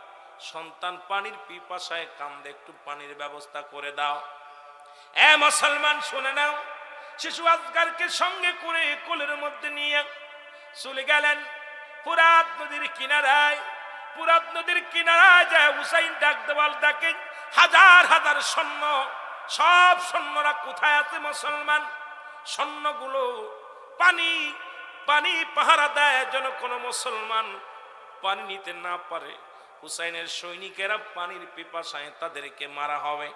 সন্তান পানির পিপাসায় কান্দে একটু পানির ব্যবস্থা করে দাও। এ মুসলমান শুনে নাও শিশু আসগরকে সঙ্গে করে কোলের মধ্যে নিয়ে চলে গেলেন ফুরাত নদীর কিনারায়। ফুরাত নদীর কিনারায় যায় হুসাইন ডাক দেওয়াল ডাকে হাজার হাজার সৈন্য। সব সৈন্যরা কোথায় আছে মুসলমান? সৈন্যগুলো পানি পানি পাহারা দেয় যেন কোনো মুসলমান পানি নিতে না পারে। হুসাইনের সৈনিকেরা পানির পিপাসায় তাদেরকে মারা হবে।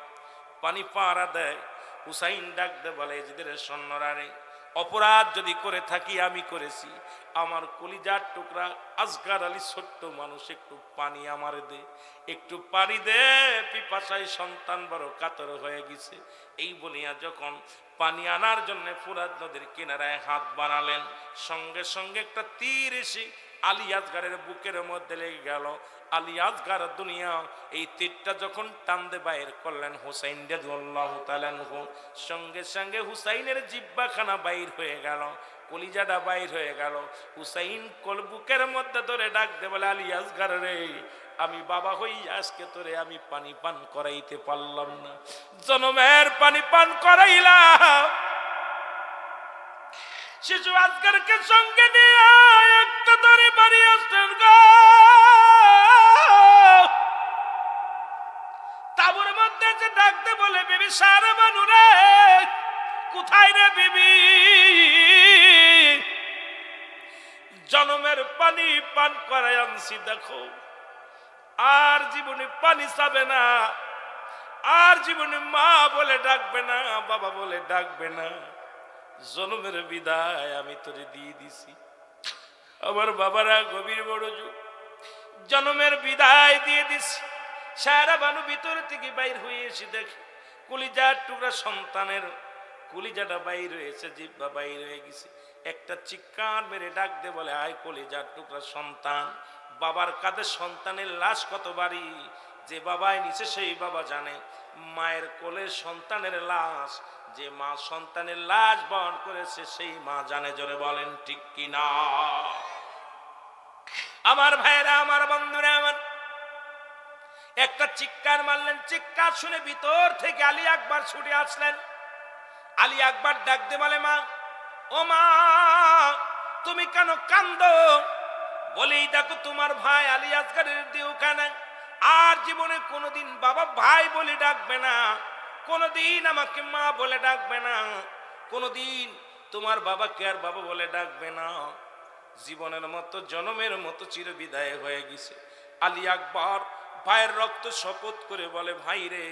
পানি পাহারা দেয়। হুসাইন ডাক দে বলে এদের সৈন্যরা রে অপরাধ যদি করে থাকি আমি করেছি। আমার কলিজার টুকরা আসগর আলী ছোট্ট মানুষ একটু পানি আমার দে, একটু পানি দে। পিপাসায় সন্তান বড় কাতর হয়ে গেছে। এই বলিয়া যখন পানি আনার জন্য ফুরাত নদীর কিনারায় হাত বাড়ালেন সঙ্গে সঙ্গে একটা তীর এসে আলী আসগরের বুকের মধ্যে লেগে গেল। আলী আসগর দুনিয়া এই তীরটা যখন টানতে বাইর করলেন হুসাইন রাদিয়াল্লাহু তাআলা আনহু সঙ্গে সঙ্গে হুসাইনের জিহ্বাখানা বাইর হয়ে গেল, কলিজাটা বাইর হয়ে গেল। হুসাইন কল বুকের মধ্যে ধরে ডাক দে বলে আলী আসগর রে আমি বাবা হই আজকে তোরে আমি পানি পান করাইতে পারলাম না। জনমের পানি পান করাইলাম। শিশু আসগরকে সঙ্গে নিয়ে একটা ধরে বাড়ি আসলেন গো। কাবুর মধ্যে যে ডাকতে বলে বিবি সারা বানু রে, কোথায় রে বিবি? জনমের পানি পান করায় আনছি, দেখো আর জীবনে পানি চাবে না, আর জীবনে মা বলে ডাকবে না, বাবা বলে ডাকবে না। জনমের বিদায় আমি তোরে দিয়ে দিছি। আমার বাবারা গভীর বড় যুগ, জনমের বিদায় দিয়ে দিছি। সারা বানু ভিতর থেকে বাইর হয়ে এসে দেখে কলিজার টুকরা সন্তানের কলিজাটা বাইর হয়েছে, জিহ্বা বাইর হয়ে গেছে। একটা চিৎকার মেরে ডাক দে বলে, আয় কলিজার টুকরা সন্তান। বাবার কাঁধে সন্তানের লাশ কত বাড়ি, যে বাবাই নিচে সেই বাবা জানে। মায়ের কোলে সন্তানের লাশ, যে মা সন্তানের লাশ বহন করেছে সেই মা জানে। জোরে বলেন ঠিক কিনা? আমার ভাইরা, আমার বন্ধুরা, আমার একটা চিৎকার মারলেন। চিৎকার শুনে ভিতর থেকে আলী আকবর ছুটে আসলেন। আলী আকবর ডাক দে বলে, মা, ও মা, তুমি কেন কান্দো? বলেই দেখো তোমার ভাই আলী আসগরের দিওখানে আর জীবনে কোনোদিন বাবা ভাই বলে ডাকবে না, কোনোদিন আমাকে মা বলে ডাকবে না, কোনোদিন তোমার বাবাকে আর বাবা বলে ডাকবে না। জীবনের মতো জনমের মতো চিরবিদায় হয়ে গেছে। আলী আকবর ভাইয়ের রক্ত শপথ করে বলে, ভাই রে,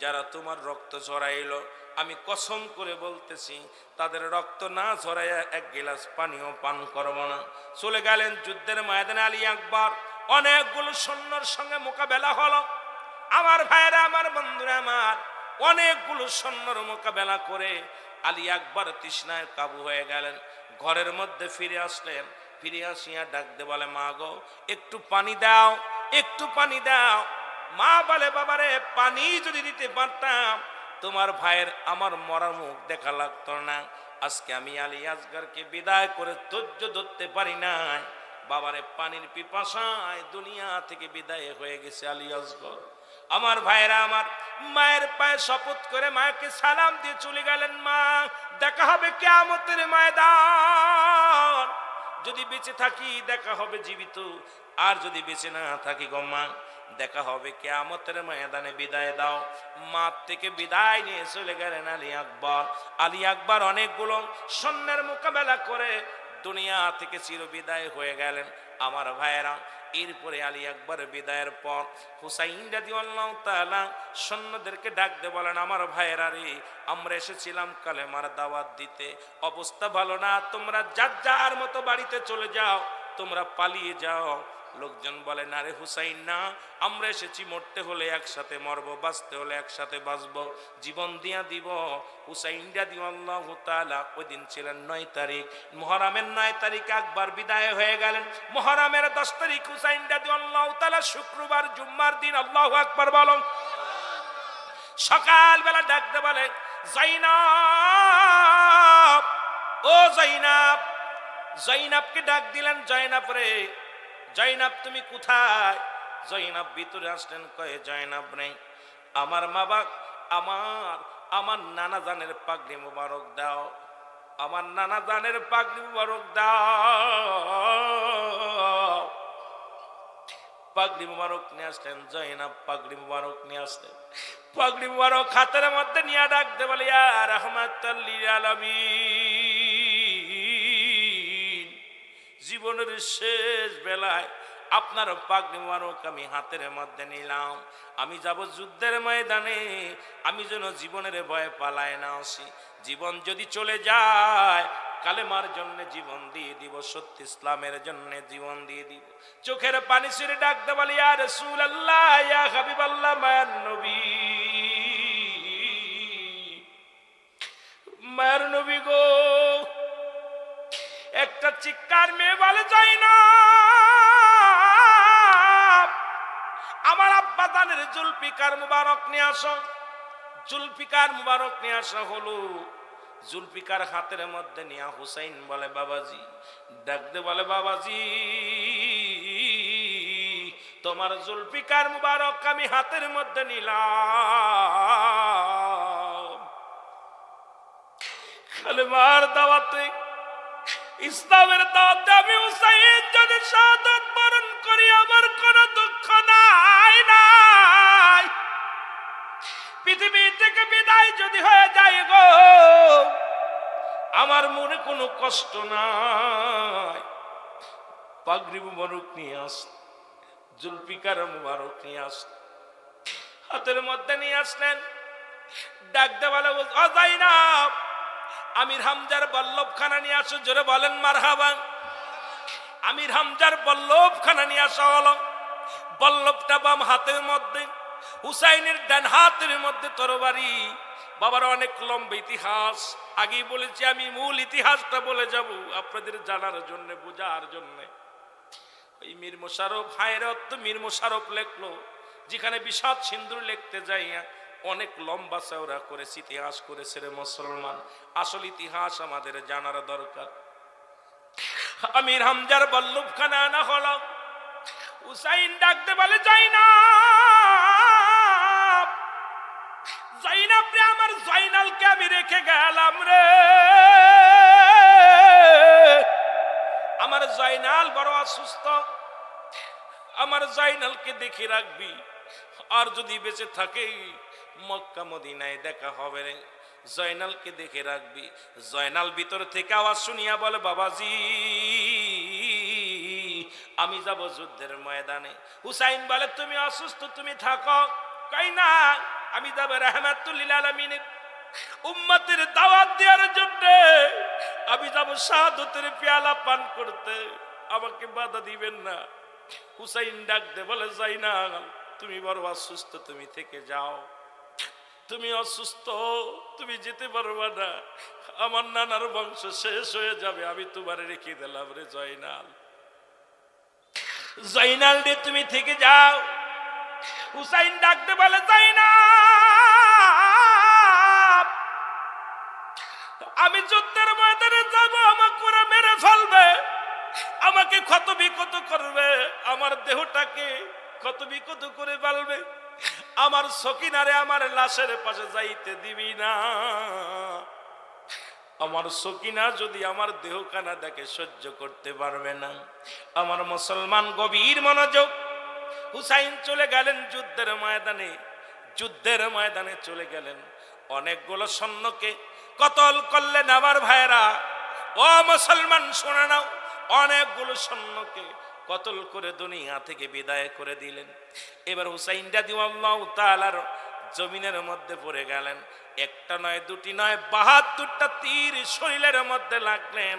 যারা তোমার রক্ত ঝরাইলো আমি কসম করে বলতেছি তাদের রক্ত না ঝরাইয়া এক গিলাস পানিও পান করব না। চলে গেলেন যুদ্ধের ময়দানে আলী আকবর। অনেকগুলো সৈন্যর সঙ্গে মোকাবেলা হলো। আমার ভাইরা, আমার বন্ধুরা, আমার অনেকগুলো সৈন্যর মোকাবেলা করে আলী আকবর তৃষ্ণায় কাবু হয়ে গেলেন। ঘরের মধ্যে ফিরে আসলেন। ফিরে আসিয়া ডাক দে বলে, মা গো, একটু পানি দাও, একটু পানি দাও। মা বলে, বাবারে, পানি যদি দিতে পারতাম তোমার ভাইয়ের আমার মরার মুখ দেখা লাগতো না। আজকে আমি আলী আসগরকে বিদায় করে ধৈর্য ধরতে পারি নাই। বাবারে, পানির পিপাসায় দুনিয়া থেকে বিদায় হয়ে গেছে আলী আসগর। আমার ভাইয়েরা, আমার মায়ের পায়ে শপথ করে মাকে সালাম দিয়ে চলে গেলেন। মা, দেখা হবে কিয়ামতের ময়দান। যদি বেঁচে থাকি দেখা হবে জীবিত, আর যদি বেঁচে না থাকি গো মা, দেখা হবে কিয়ামতের ময়দানে। বিদায় দাও। মা থেকে বিদায় নিয়ে চলে গেলেন আলী আকবর। আলী আকবর অনেকগুলো সৈন্যের মোকাবেলা করে দুনিয়া থেকে চিরবিদায় হয়ে গেলেন। আমার ভাইয়েরা, এরপরে আলী আকবরের বিদায়ের পর হুসাইন রাদিয়াল্লাহু তাআলা সৈন্যদেরকে ডাক দিয়ে বলেন, আমার ভাইয়েরা রে, আমরা এসেছিলাম কালেমার দাওয়াত দিতে, অবস্থা ভালো না, তোমরা যার যার মতো বাড়িতে চলে যাও, তোমরা পালিয়ে যাও। লোকজন বলে, না রে হুসাইন, না, আমরা এসেছি মরতে হলে একসাথে মরবো, বাঁচতে হলে একসাথে বাঁচবো, জীবন দিয়া দিব। হুসাইন রাদিয়াল্লাহু তাআলা ওই দিন ছিলেন 9 তারিখ, মুহররমের 9 তারিখ আকবর বিদায় হয়ে গেলেন। মুহররমের 10 তারিখ হুসাইন রাদিয়াল্লাহু তাআলা শুক্রবার জুম্মার দিন, আল্লাহু আকবার বলো। সকালবেলা ডাকতে বলে, জাইনাব, ও জাইনাব। জাইনাবকে ডাক দিলেন, জাইনাব রে, জাইনাব তুমি কোথায়? জাইনাব ভিতরে আসলেন। কয়ে, জাইনাব নেই। আমার মা বাবা, আমার নানা জানের পাগড়ি মুবারক দাও, আমার নানা জানের পাগড়ি মুবারক দাও। পাগড়ি মুবারক নিয়ে আসলেন জাইনাব, পাগড়ি মুবারক নিয়ে আসলেন। পাগড়ি মুবারক হাতের মধ্যে নিয়ে ডাকতে বলে, ইয়া রাহমাতাল লিল আলামিন, জীবনের শেষ বেলায় আপনার পাগড়ি মুবারক আমি হাতের মধ্যে নিলাম। আমি যাব যুদ্ধের ময়দানে, আমি যেন জীবনের ভয়ে পালায় না আসি। জীবন যদি চলে যায়, কালেমার জন্য জীবন দিয়ে দিব, সত্য ইসলামের জন্য জীবন দিয়ে দিব। চোখের পানি ছেড়ে ডাকতে বলি, ইয়া রাসূলুল্লাহ, ইয়া হাবিবাল্লাহ, মায়ার নবী, মায়ার নবী গো। একটা চিৎকার মেয়ে বলে, যাই না, আমার আব্বা জানের জুলফিকার মুবারক নিয়ে আসো। জুলফিকার মুবারক নিয়ে আসা হলো। জুলফিকার হাতের মধ্যে নিয়ে হুসাইন বলে, বাবাজি, ডাকতে বলে, বাবাজি, তোমার জুলফিকার মুবারক আমি হাতের মধ্যে নিলাম। কালেমার দাওয়াতে, ইসলামের দাওয়াতে আমি হুসাইন যদি শাহাদাত বরণ করি, আমার কোনো দুঃখ নাই। পৃথিবী থেকে বিদায় যদি হয়ে যায় গো, আমার মনে কোনো কষ্ট নাই। পাগড়ি মুবারক নিয়ে আস, জুলফিকার মুবারক নিয়ে আস, হাতের মধ্যে নিয়ে আসলেন। ডাক দেওয়ালে যাইনাব, আমির হামজার বল্লভখানা নিয়ে আসো। জোরে বলেন মারহাবা। আমির হামজার বল্লভখানা নিয়ে আসা হলো। বল্লভটা বাম হাতের মধ্যে, হুসাইনের ডান হাতের মধ্যে তরবারি। বাবার অনেক লম্বা ইতিহাস, আগেই বলেছি আমি, মূল ইতিহাসটা বলে যাব আপনাদের জানার জন্য, বোঝার জন্য। ওই মীর মোশাররফ, হায়রত মীর মোশাররফ লেখলো, যেখানে বিষাদ সিন্ধুর লিখতে যাই অনেক লম্বা চওড়া করেছে, ইতিহাস করেছে রে মুসলমান। আসল ইতিহাস আমাদের জানার দরকার। আমির হামজার বল্লভখানা আনা হলো। হুসাইন ডাকতে বলে, জাইনাব, জাইনাব রে, আমার জাইনালকে আমি রেখে গেলাম রে। আমার জাইনাল বড় অসুস্থ, আমার জাইনালকে দেখে রাখবি। আর যদি বেঁচে থাকে মক্কা মদিনায় দেখা হবে রে, জয়নালকে দেখে রাখবি। জয়নাল ভিতর থেকে আওয়াজ শুনিয়া বলে, বাবাজি আমি যাব যুদ্ধের ময়দানে। হুসাইন বলে, তুমি অসুস্থ, তুমি থাকো। কই না, আমি যাব রাহমাতুল লিল আলামিনের উম্মতের দাওয়াত দেওয়ার জন্য, আমি যাব শাহাদাতের পেয়ালা পান করতে, আমাকে বাধা দিবেন না। হুসাইন ডাক দে বলে, জাইনাল তুমি বড় অসুস্থ, তুমি থেকে যাও। তুমি অসুস্থ, তুমি যেতে পারবা না, আমার নানার বংশ শেষ হয়ে যাবে, আমি তোমারে রেখে দিলাম রে জয়নাল। জয়নাল রে তুমি থেকে যাও। হুসাইন ডাকতে বলে, জাইনাব আমি যুদ্ধের ময়দানে যাব, আমাকে ওরা মেরে ফেলবে, আমাকে ক্ষত বিক্ষত করবে, আমার দেহটাকে ক্ষত বিক্ষত করে ফেলবে, আমার সকিনারে আমার লাশের পাশে যাইতে দিবি না। আমার সকিনা যদি আমার দেহখানা দেখে সহ্য করতে পারবে না। আমার মুসলমান গভীর মনোযোগ। হুসাইন চলে গেলেন যুদ্ধের ময়দানে, যুদ্ধের ময়দানে চলে গেলেন। অনেকগুলো সৈন্যকে কতল করলেন আমার ভাইরা। ও মুসলমান শুনে নাও, অনেকগুলো সৈন্যকে কতল করে দুনিয়া থেকে বিদায় করে দিলেন। এবার হুসাইন রাদিয়াল্লাহু তাআলার জমিনের মধ্যে পড়ে গেলেন। একটা নয়, দুটি নয়, ৭২টা তীর শরীরের মধ্যে লাগলেন।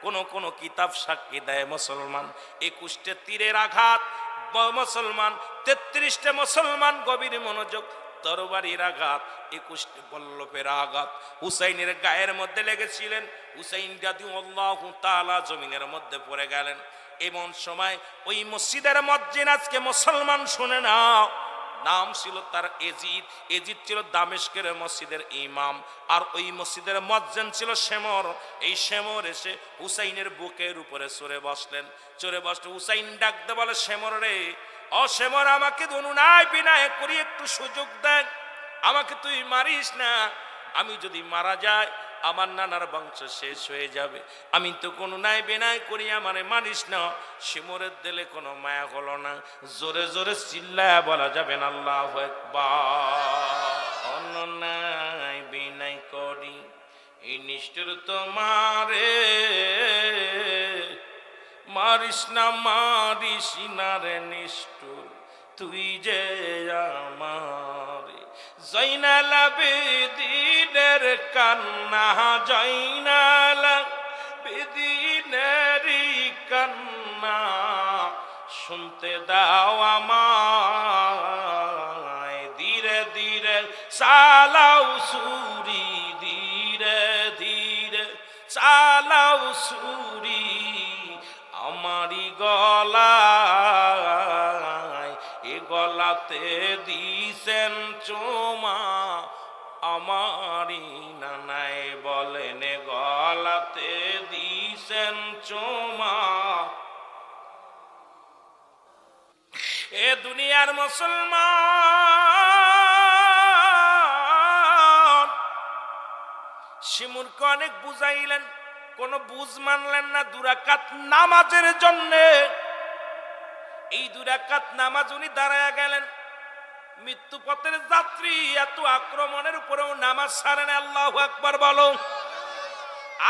কোন কোন কিতাব সাক্ষী দেয় মুসলমান ২১টে তীরের আঘাত, মুসলমান ৩৩টে মুসলমান গভীর মনোযোগ, তরবারির আঘাত, ২১টে বল্লভের আঘাত হুসাইনের গায়ের মধ্যে লেগেছিলেন। হুসাইন রাদিয়াল্লাহু তাআলা জমিনের মধ্যে পড়ে গেলেন। এমন সময় ওই মসজিদের মুয়াজ্জিন, আজকে মুসলমান শুনে নাও, নাম ছিল তার এজিদ। এজিদ ছিল দামেস্কের মসজিদের ইমাম, আর ওই মসজিদের মুয়াজ্জিন ছিল শেমর। এই শেমর এসে হুসাইনের বুকের উপরে চড়ে বসলেন। চড়ে বসলে হুসাইন ডাকতে বলে, শেমর রে, ও শেমর, আমাকে অনুনয় বিনয় করি একটু সুযোগ দেন, আমাকে তুই মারিস না। আমি যদি মারা যাই আমার নানার বংশ শেষ হয়ে যাবে, আমি তো কোনো নাই বেনাই করি, আমারে মানিস না। শিমরের দিলে কোনো মায়া হলো না, জোরে জোরে চিল্লায়া বলা যাবে না আল্লাহু আকবার। অন্যায় বিনাই করি এই নিষ্ঠুর তোমারে, মারিস না মারিস না রে নিষ্ঠুর তুই যে আমার। জয়নাল আবেদীনের কান্না, জয়নাল আবেদীনের কান্না, শুনতে দাও আমায়। ধীরে ধীরে চালাও ছুরি, ধীরে ধীরে চালাও ছুরি, আমারি গলায় এ গলাতে দিছেন চোমা, আমারি নানাই বলেন গলাতে দিছেন চোমা। এ দুনিয়ার মুসলমান শিমুরকে অনেক বুঝাইলেন, কোন বুঝ মানলেন না। ২ রাকাত নামাজের জন্য, এই ২ রাকাত নামাজ উনি দাঁড়ায়া গেলেন। মৃত্যু পথের যাত্রী এত আক্রমণের উপরেও নামাজ ছাড়েন। আল্লাহু আকবার বলো।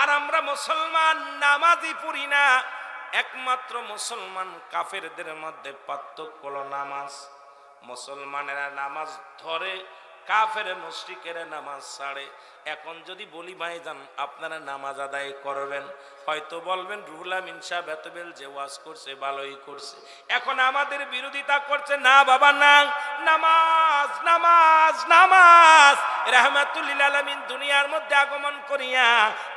আর আমরা মুসলমান নামাজই পড়ি না। একমাত্র মুসলমান কাফেরদের মধ্যে পার্থক্য হলো নামাজ। মুসলমানেরা নামাজ ধরে, কাফের মুশরিকেরা নামাজ ছাড়ে। এখন যদি বলি ভাইজান আপনারা নামাজ আদায় করবেন, হয়তো বলবেন রুহুল আমিন সাহেব এতবেল যে ওয়াজ করছে ভালোই করছে, এখন আমাদের বিরোধিতা করছে। না বাবা না, নামাজ নামাজ নামাজ। রাহমাতুল লিল আলামিন দুনিয়ার মধ্যে আগমন করিয়া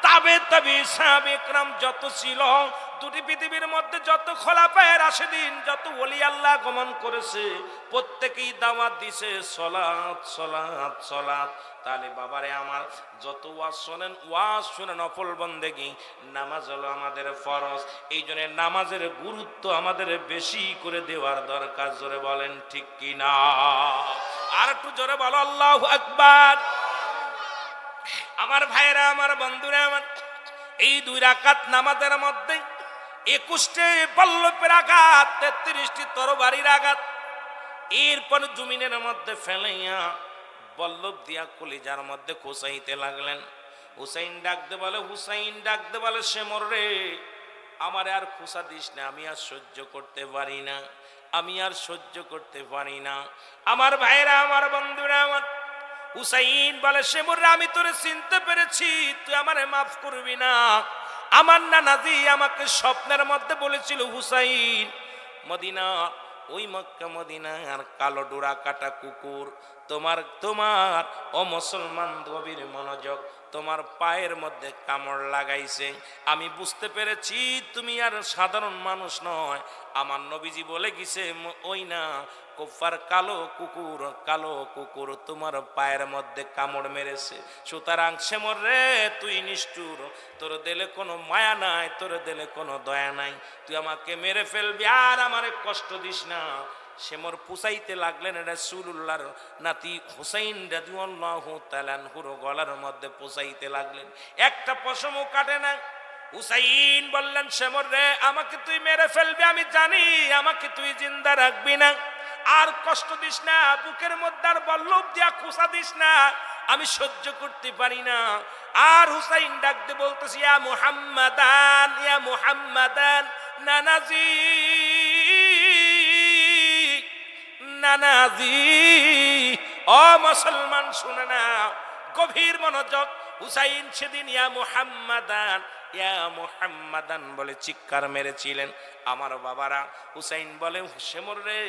তাবে সাহাবে ইকরাম যত ছিল, দুটি পৃথিবীর মধ্যে যত খোলাফায়ে রাশিদিন, যত ওলি আল্লাহ আগমন করেছে, প্রত্যেকেই দাওয়াত দিছে সালাত সালাত সালাত। তাহলে বাবারে আমার, যত ওয়াজ শোনেন, ওয়াজ শুনে নফল বন্দেগী, নামাজ হলো আমাদের ফরজ। এই জন্য নামাজের গুরুত্ব আমাদের বেশি করে দেওয়ার দরকার। জোরে বলেন ঠিক কি না? আর একটু জোরে বলো আল্লাহু আকবার। আমার ভাইরা, আমার বন্ধুরা, আমার এই 2 রাকাত নামাজের মধ্যে 21টি পল্লবের আঘাত, 33টি তরবারির আঘাত। এরপর জমিনের মধ্যে ফেলাইয়া বল্লভ দিয়া কলিজার মধ্যে খোসাইতে লাগলেন। হুসাইন ডাকতে বলে, হুসাইন ডাকতে বলে, শেমর রে, আমার আর খোসা দিস না, আমি আর সহ্য করতে পারি না, আমি আর সহ্য করতে পারি না। আমার ভাইরা, আমার বন্ধুরা, আমার হুসাইন বলে, শেমর রে, আমি তোরে চিনতে পেরেছি, তুই আমারে মাফ করবি না। আমার নানাজি আমাকে স্বপ্নের মধ্যে বলেছিল, হুসাইন, মদিনা, ওই মক্কা মদিনার কালো ডোরা কাটা কুকুর তোমার তোমার ও মুসলমান, গভীর মনোযোগ, তোমার পায়ের মধ্যে কামড় লাগাইছে। আমি বুঝতে পেরেছি তুমি আর সাধারণ মানুষ নয়। আমার নবীজি বলে গেছে, ওই না কুফার কালো কুকুর তোমার পায়ের মধ্যে কামড় মেরেছে। সুতরাং শেমর রে, তুই নিষ্ঠুর, তোর দিলে কোনো মায়া নাই, তোর দিলে কোনো দয়া নাই, তুই আমাকে মেরে ফেলবি, আর আমারে কষ্ট দিস না। শেমর পুষাইতে লাগলেন রাসূলুল্লাহর নাতি হুসাইন রাদিয়াল্লাহু তাআলা আনহুর গলার মধ্যে পুষাইতে লাগলেন। একটা পশমও কাটে না। হুসাইন বললেন, শেমর রে, আমাকে তুই মেরে ফেলবি, আমি জানি আমাকে তুই জিন্দা রাখবি না, আর কষ্ট দিস না, বুকের মধ্যে আর বল্লভ দিয়া খোসা দিস না, আমি সহ্য করতে পারি না। আর হুসাইন ডাকতে বলতেছি, ইয়া মুহাম্মাদান, ইয়া মুহাম্মাদান, নানাজি নানাজি। ও মুসলমান শুনে না, গভীর মনোযোগ। হুসাইন সেদিন ইয়া মুহাম্মাদান, ইয়া মুহাম্মাদান বলে চিৎকার মেরেছিলেন। আমার বাবারা, হুসাইন বলে, শেমর রে,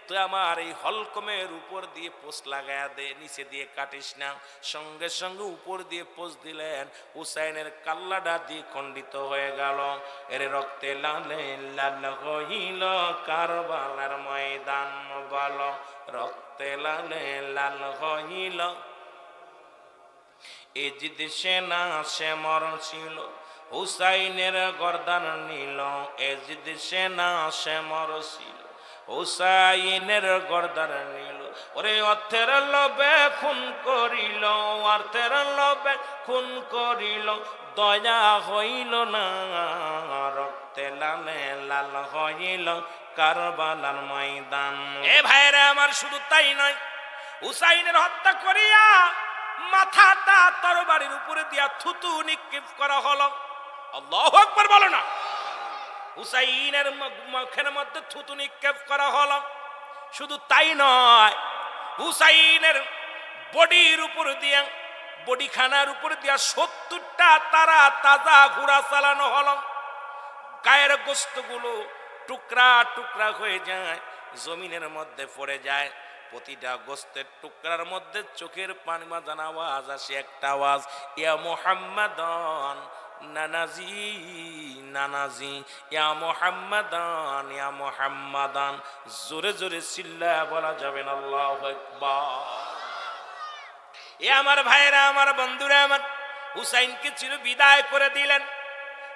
তুই আমার এই হলকমের উপর দিয়ে পোষ লাগায়া দে, নিচে দিয়ে কাটিস না। সঙ্গে সঙ্গে উপর দিয়ে পোষ দিলেন। হুসাইনের কাল্লাটা দিয়ে খণ্ডিত হয়ে গেল। এর রক্তে লালে লাল হইল কারবালার ময়দান, বলো রক্তে লালে লাল হইল। এজিদ সেনা শেমর ছিল, হুসাইনের গর্দান নিল। এজিদ সেনা শেমর ছিল, হুসাইনের গর্দান নিল। ওরে অর্থের লোভে খুন করিল, অর্থের লোভে খুন করিল, দয়া হইল না, রক্তে লালে লাল হইল কারবালার ময়দান। এ ভাইরা আমার, শুধু তাই নয়, হুসাইনের হত্যা করিয়া মাথাটা তরবারির উপরে দিয়া থুতু নিক্ষেপ করা হলো। আল্লাহু আকবার বলো না। হুসাইনের মুখের মধ্যে থুতু নিক্ষেপ করা হলো। শুধু তাই নয়, হুসাইনের বডির উপর দিয়া, বডিখানার উপর দিয়া 70টা তারা তাজা ঘোড়া চালানো হলো। গায়ের গোস্তগুলো টুকরা টুকরা হয়ে যায়, জমিনের মধ্যে পড়ে যায়। প্রতিটা গোস্তের টুকরার মধ্যে চোখের পানি বাজান আওয়াজ আসে, একটা আওয়াজ, ইয়া মুহাম্মাদান নানাজি নানাজি, ইয়া মুহাম্মাদান ইয়া মুহাম্মাদান। জোরে জোরে চিল্লায়া বলা যাবে না আল্লাহু আকবার। এ আমার ভাইরা, আমার বন্ধুরা, আমার হুসাইনকে চির বিদায় করে দিলেন।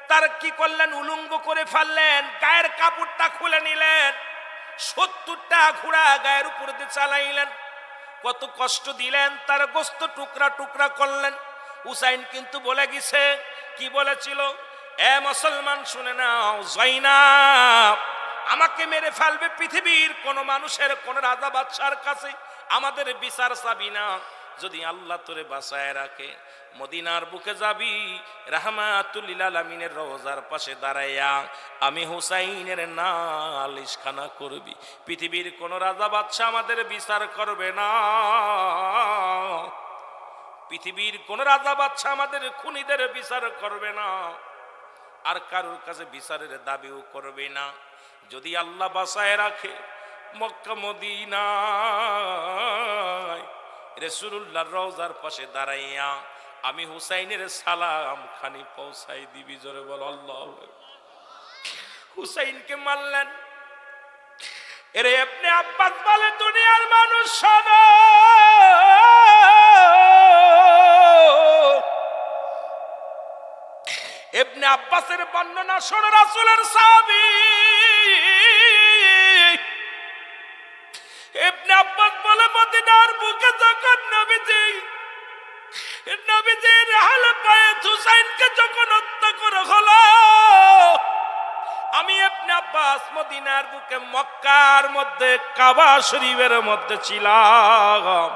তার কি করলেন? উলঙ্গ করে ফেললেন, গায়ের কাপড়টা খুলে নিলেন, 70টা ঘোড়া গায়ের উপর দিয়ে চালাইলেন। কত কষ্ট দিলেন, তার গোস্ত টুকরা টুকরা করলেন। হুসাইন কিন্তু বলে গেছে, কি বলেছিল? এ মুসলমান শুনে নাও, জয়নাব আমাকে মেরে ফেলবে, পৃথিবীর কোন মানুষের, কোন রাজা বাদশার কাছে আমাদের বিচার চাবি না, যদি আল্লাহ তোরে বাঁচায় রাখে মদিনার বুকে যাবি, রাহমাতুল লিল আলামিনের রওজার পাশে দাঁড়াইয়া আমি হুসাইনের নালিশখানা করবি। পৃথিবীর কোন রাজা বাদশাহ আমাদের বিচার করবে না, পৃথিবীর কোন রাজা বাদশাহ আমাদের খুনিদের বিচার করবে না, আর কারোর কাছে বিচারের দাবিও করবে না। যদি আল্লাহ বাঁচায় রাখে মক্কা মদিনায় রাসূলুল্লাহর রওজার পাশে দাঁড়াইয়া আমি হুসাইনের সালাম খানি পৌঁছাই দিবি। জোরে বল আল্লাহু আকবার। হুসাইনকে মারলেন। এরে ইবনে আব্বাস বলে দুনিয়ার মানুষ শোনো, ইবনে আব্বাসের বর্ণনা শোনো, রাসূলের সাহাবী ইবনে আব্বাস বলে মদিনার বুকে যখন নবীজির হালকায়ে হুসাইনকে যখন হত্যা করা হলো, আমি ইবনে আব্বাস মদিনার বুকে মক্কার মধ্যে কাবা শরীফের মধ্যে ছিলাম।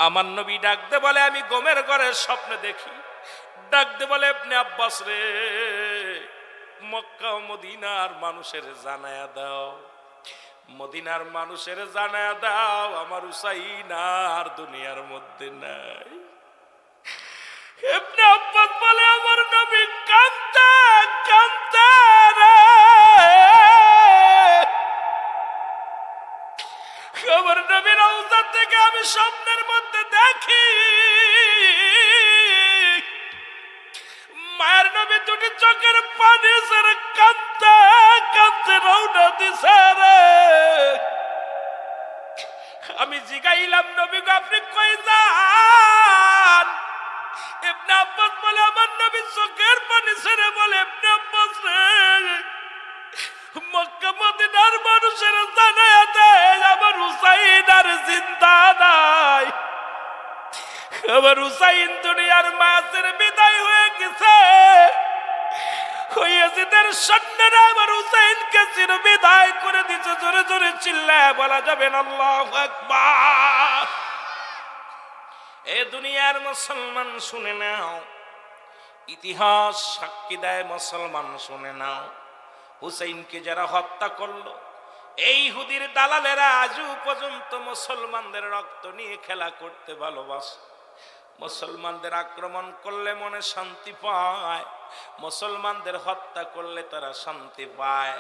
আমার নবী ডাকতে বলে আমি ঘুমের ঘরে স্বপ্ন দেখি, ডাকতে বলে ইবনে আব্বাস রে, মক্কা ও মদিনার মানুষের জানায়া দাও, মদিনার মানুষের জানায়া দাও আমার হুসাইন আর দুনিয়ার মধ্যে নাই। ইবনে আব্বাস বলে আমার নবী কাঁদতে কাঁদতে রে, আমার নবীর রওজা থেকে আমি স্বপ্নের মধ্যে দেখি মায়ের নবী দুটি চোখের পানি ছেড়ে কাঁদতে কাঁদতে রওনা দিছে রে। আমি জিগাইলাম নবী গো আপনি কই যান? ইবনে আব্বাস বলে আমার নবী চোখের পানি ছেড়ে বলে ইবনে আব্বাস রে, মক্কা মদিনার মানুষের জানায়া দে আমার হুসাইন আর জিন্দা নাই, আমার হুসাইন দুনিয়ার মাঝের বিদায় হয়ে গেছে, ইয়াজিদের সৈন্যরা আমার হুসাইনকে চির বিদায় করে দিয়েছে। জোরে জোরে চিল্লায় বলা যাবে না আল্লাহু আকবার। এ দুনিয়ার মুসলমান শুনে নাও, ইতিহাস সাক্ষী দেয়, মুসলমান শুনে নাও, হুসাইনকে যারা হত্যা করলো এই ইহুদির দালালেরা আজও পর্যন্ত মুসলমানদের রক্ত নিয়ে খেলা করতে ভালোবাসে। মুসলমানদের আক্রমণ করলে মনে শান্তি পায়, মুসলমানদের হত্যা করলে তারা শান্তি পায়।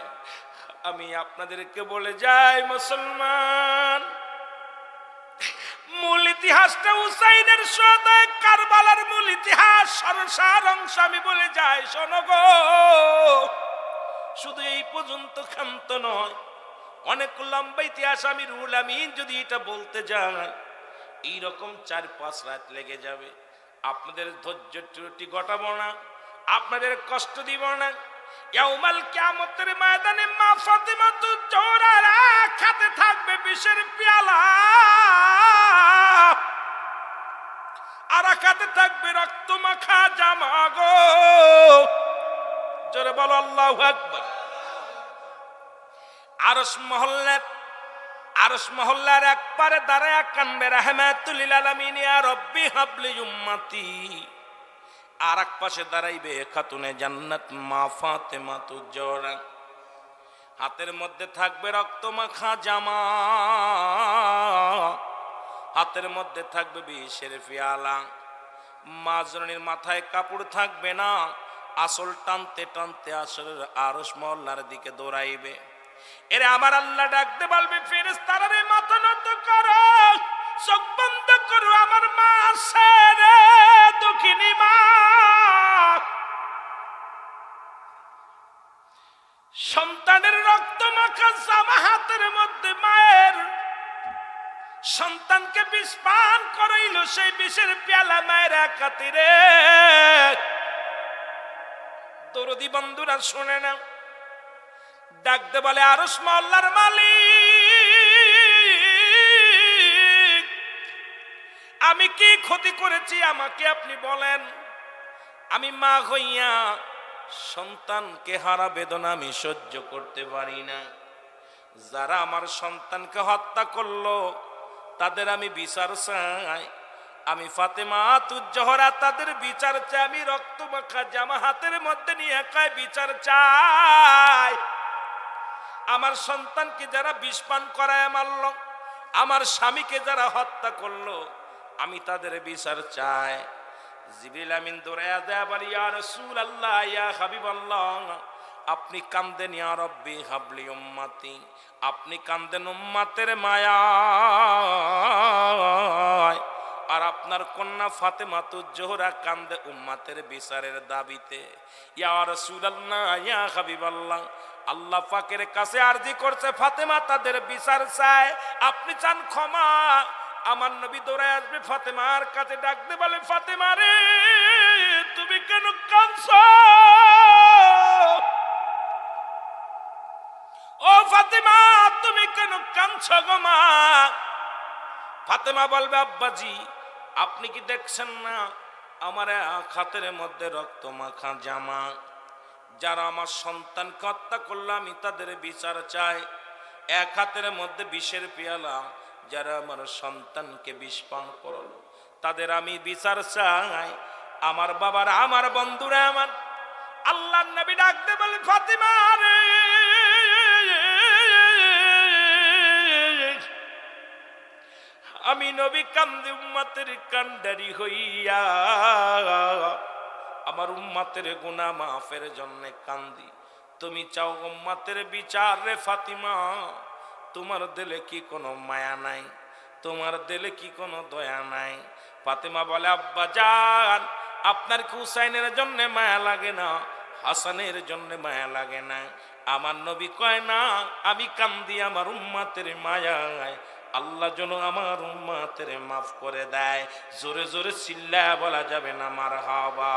আমি আপনাদেরকে বলে যাই মুসলমান, মূল ইতিহাসটা হুসাইনের সদায় কারবালার মূল ইতিহাস সরসার অংশ আমি বলে যাই শোনো গো। শুধু এই পর্যন্ত ক্ষান্ত নয়, অনেক লম্বা ইতিহাস। আমি রুহুল আমিন যদি এটা বলতে যাই এইরকম 4-5 রাত লেগে যাবে। আপনাদের ধৈর্য ত্রুটি ঘটাবো না, আপনাদের কষ্ট দিব না। ইয়াউমাল কিয়ামতের ময়দানে মা ফাতিমা জোহরার হাতে থাকবে বিষের পেয়ালা, আর হাতে থাকবে রক্ত মাখা জামা গো। জোরে বলো আল্লাহু আকবার। আরশ মহল্লার একবারে দাঁড়ায়া কানবে রাহমাতুল লিল আলামিন ইয়া রব্বি হাবলি উম্মতি। আর এক পাশে দাঁড়াইবে খাতুনে জান্নাত মা ফাতেমা জোহরা, হাতের মধ্যে থাকবে রক্ত মাখা জামা, হাতের মধ্যে থাকবে বিষের পেয়ালা। মা জননীর মাথায় কাপড় থাকবে না, আসল টানতে টানতে আসলের আরশ মহল্লার দিকে দৌড়াইবে। এরে আমার আল্লাহ ডাকতে বলবে ফেরেশতারা রে মাথা নত করো, চোখ বন্ধ করো, আমার মা আসে রে দুঃখিনী মা। সন্তানের রক্ত মাখা জামা হাতের মধ্যে, মায়ের সন্তানকে বিষ পান করাইল, সেই বিষের পেয়ালা মায়ের একাতি রে। দরদি বন্ধুরা শুনে না, ডাকতে বলে আরশ মহল্লার মালিক, আমি কি ক্ষতি করেছি আমাকে আপনি বলেন। আমি মা হইয়া সন্তানকে হারা বেদনা আমি সহ্য করতে পারি না। যারা আমার সন্তানকে হত্যা করলো তাদের আমি বিচার চাই। আমি ফাতেমা তুজ-জোহরা তাদের বিচার চাই। আমি রক্ত মাখা জামা হাতের মধ্যে নিয়ে একাই বিচার চাই। আমার সন্তানকে যারা বিষ পান করায় মারল, আমার স্বামীকে যারা হত্যা করলো, আমি তাদের বিচার চাই। জিবরিল আমিন দৌড়ায়া দেয়া বলি, ইয়া রাসূলুল্লাহ, ইয়া হাবিবাল্লাহ, আপনি কান্দেন, ইয়া রব্বি হাবলি উম্মতি, আপনি কান্দেন উম্মতের মায়ায়, আর আপনার কন্যা ফাতেমা তুজ-জোহরা কান্দে উম্মতের বিচারের দাবিতে। ইয়া রাসূলুল্লাহ, ইয়া হাবিবাল্লাহ, আল্লাহ পাকের কাছে আরজি করছে ফাতেমা তাদের বিচার চায়, আপনি চান ক্ষমা। আমার নবী দৌড়ায় আসবে, ফাতেমার কাছে ডাকতে বলে, ফাতেমা রে, তুমি কেন কাঁদছো? ও ফাতেমা, তুমি কেন কাঁদছো গো মা? ফাতেমা বলবে, আব্বাজি, আপনি কি দেখছেন না আমার হাতের মধ্যে রক্ত মাখা জামা? যারা আমার সন্তানকে হত্যা করলো আমি তাদের বিচার চাই। এক হাতের মধ্যে বিষের পেয়ালা, যারা আমার সন্তানকে বিষ পান করলো তাদের আমি বিচার চাই। আমার বাবারা, আমার বন্ধুরা, আমার আল্লাহর নবী ডাকতে বলে, ফাতেমা রে, আমি নবী কান্দি উম্মতের কান্ডারি হইয়া, আমার উম্মতের গুনাহ মাফের জন্য কান্দি। তুমি চাও উম্মতের বিচার রে ফাতিমা? তোমার দিলে কি কোনো মায়া নাই? তোমার দিলে কি কোনো দয়া নাই? ফাতিমা বলে, আব্বা জান, আপনার কি হুসাইনের জন্য মায়া লাগে না? হাসানের জন্য মায়া লাগে না? আমার নবী কয় না, আমি কান্দি আমার উম্মতের মায়ায়, আল্লাহ যেন আমার উম্মতের মাফ করে দেয়। জোরে জোরে চিল্লায়া বলা যাবে না মারহাবা?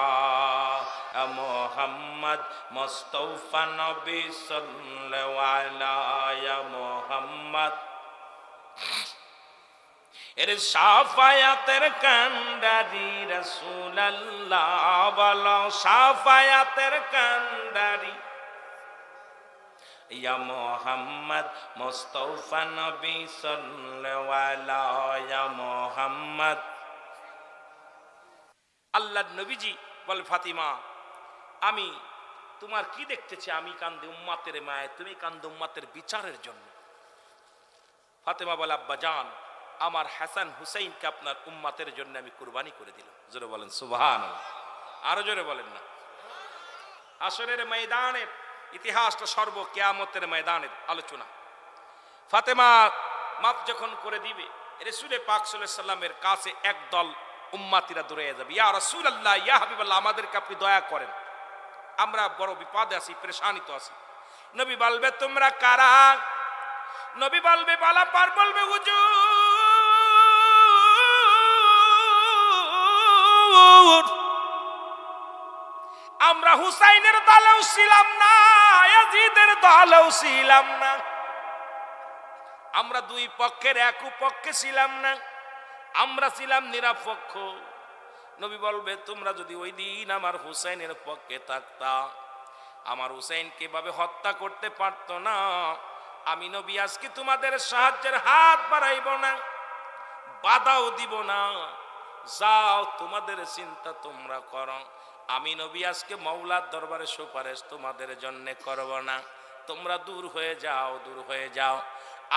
মুহাম্মদ মুস্তাফা নবী সাল্লাল্লাহু আলাইহি মুহাম্মদ, এর শাফায়াতের কান্ডারি রাসূলুল্লাহ, বলো শাফায়াতের কান্ডারি ইয়া মুহাম্মদ মুস্তাফা নবী সাল্লাল্লাহু আলাইহি মুহাম্মদ। আল্লাহর নবীজি বলে, ফাতিমা, আমি তোমার কি দেখতেছি? আমি কান্দে উম্মতের মায়ে, তুমি কান্দে উম্মতের বিচারের জন্য। ফাতিমা বলে, আব্বা জান, আমার হাসান হুসাইনকে আপনার উম্মতের জন্য আমি কুরবানি করে দিলাম। জোরে বলেন সুবহানাল্লাহ। আরো জোরে বলেন না। হাসরের ময়দানের ইতিহাসটা সর্ব কিয়ামতের ময়দানের আলোচনা। ফাতেমা মাফ যখন করে দিবে, রাসূল পাক সাল্লাল্লাহু আলাইহি সাল্লামের কাছে একদল উম্মতিরা দৌড়ে যাবে, ইয়া রাসূলুল্লাহ, ইয়া হাবিবাল্লাহ, আমাদেরকে আপনি দয়া করেন, আমরা বড় বিপদে আছি, পেরেশানিতে আছি। নবী বলবে, তোমরা কারা? নবী বলবে, বালা পার বলবে, হুজুর, আমরা হুসাইনের দলেও ছিলাম না, ইয়াজিদের দলেও ছিলাম না, আমরা দুই পক্ষের এক পক্ষে ছিলাম না, আমরা ছিলাম নিরপেক্ষ। নবী বলবে, তোমরা যদি ওই দিন আমার হুসাইনের পক্ষে থাকতা, আমার হুসাইন কিভাবে হত্যা করতে পারতো না, আমি নবী আজকে তোমাদের সাহায্যের হাত বাড়াইব না, বাধাও দিব না। যাও, তোমাদের চিন্তা তোমরা করো, আমি নবী আজকে মাওলার দরবারে সুপারিশ তোমাদের জন্য করব না, তোমরা দূর হয়ে যাও, দূর হয়ে যাও।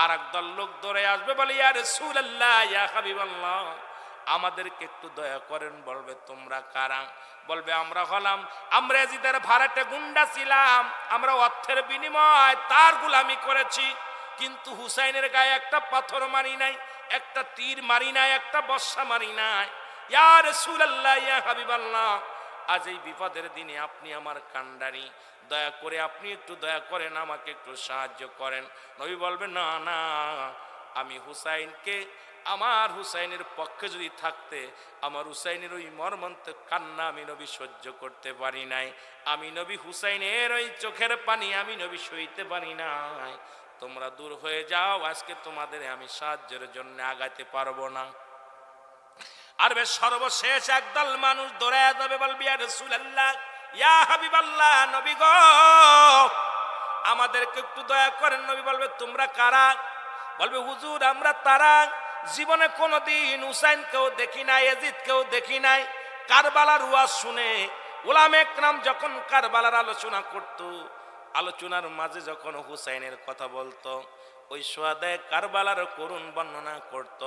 আর একদল লোক দৌড়ে আসবে, বলে, ইয়া রাসূলুল্লাহ, ইয়া হাবিবাল্লাহ, আমাদেরকে একটু দয়া করেন। বলবে, তোমরা কারা? বলবে, আমরা হলাম, আমরা ইয়াজিদের ভাড়াটে গুন্ডা ছিলাম, আমরা অর্থের বিনিময়ে তার গোলামি করেছি, কিন্তু হুসাইনের গায়ে একটা পাথর মারি নাই, একটা তীর মারি নাই, একটা বর্ষা মারি নাই। ইয়া রাসূলুল্লাহ, ইয়া হাবিবাল্লাহ, আজ এই বিপদের দিনে আপনি আমার কান্ডারি, দয়া করে আপনি একটু দয়া করেন, আমাকে একটু সাহায্য করেন। নবী বলবে, না না, আমি হুসাইনকে, আমার হুসাইনের পক্ষে যদি থাকতে, আমার হুসাইনের ওই মর্মান্তিক কান্না আমি নবী সহ্য করতে পারি নাই, আমি নবী হুসাইনের ওই চোখের পানি আমি নবী সইতে পারি নাই, তোমরা দূর হয়ে যাও, আজকে তোমাদের আমি সাহায্যের জন্য আগাতে পারবো না। আর বেশ সর্বশেষ একদল মানুষ দৌড়ায় যাবে, বলবি, ইয়া রাসূলুল্লাহ, ইয়া হাবিবাল্লাহ, নবী গো, আমাদেরকে একটু দয়া করেন। নবী বলবে তোমরা কারা? বলবে হুজুর আমরা তারা, জীবনে কোনোদিন হুসাইনকেও দেখি নাই, ইয়াজিদকেও দেখি নাই। কারবালার ওয়াজ শুনে উলামা একরাম যখন কারবালার আলোচনা করত, আলোচনার মাঝে যখন হুসাইনের কথা বলতো, ওই সোহাদায়ে কারবালার করুণ বর্ণনা করত,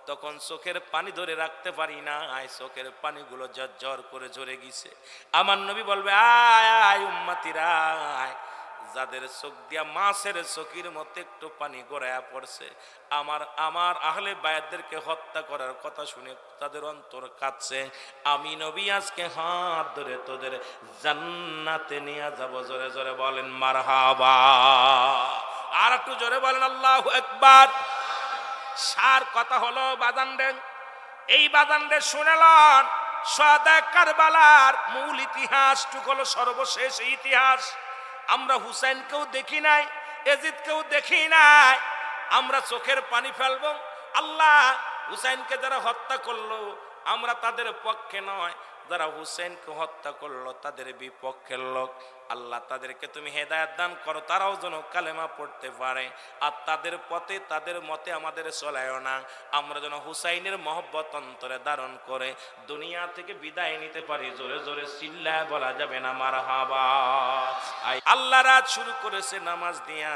তখন চোখের পানি ধরে রাখতে পারি না, চোখের পানিগুলো ঝরঝর করে ঝরে গেছে। আমার নবী বলবে আয় আয় উম্মতিরা আয়, যাদের চোখ দিয়া মাছের চোখের মতো একটু পানি গড়ায়া পড়ছে, আমার আহলে বায়াতদেরকে হত্যা করার কথা শুনে তাদের অন্তর কাঁদছে। আমি নবী আজকে হাত ধরে তোদের জান্নাতে নিয়ে যাব। জোরে জোরে বলেন মারহাবা। আর একটু জোরে বলেন আল্লাহু আকবার। সার কথা হলো বাজানদের, এই বাজানদের শুনেলন সোহাদায়ে কারবালার মূল ইতিহাসটুকু হলো সর্বশেষ ইতিহাস। আমরা হুসাইনকেও দেখি নাই, ইয়াজিদকেও দেখি নাই, আমরা চোখের পানি ফেলবো। আল্লাহ হুসাইনকে যারা হত্যা করলো আমরা তাদের পক্ষে নয়, যারা হুসাইনকে হত্যা করলো তাদের বিপক্ষের লোক। আল্লাহ তাদেরকে তুমি হেদায়েত দান করো, তারাও যেন কালেমা পড়তে পারে, আর তাদের পথে তাদের মতে আমাদের চলায়ও না। আমরা যেন হুসাইনের মহব্বত অন্তরে ধারণ করে দুনিয়া থেকে বিদায় নিতে পারি। জোরে জোরে চিল্লায় বলা যাবে না মারহাবা। আল্লাহ রাত শুরু করেছে নামাজ দিয়া,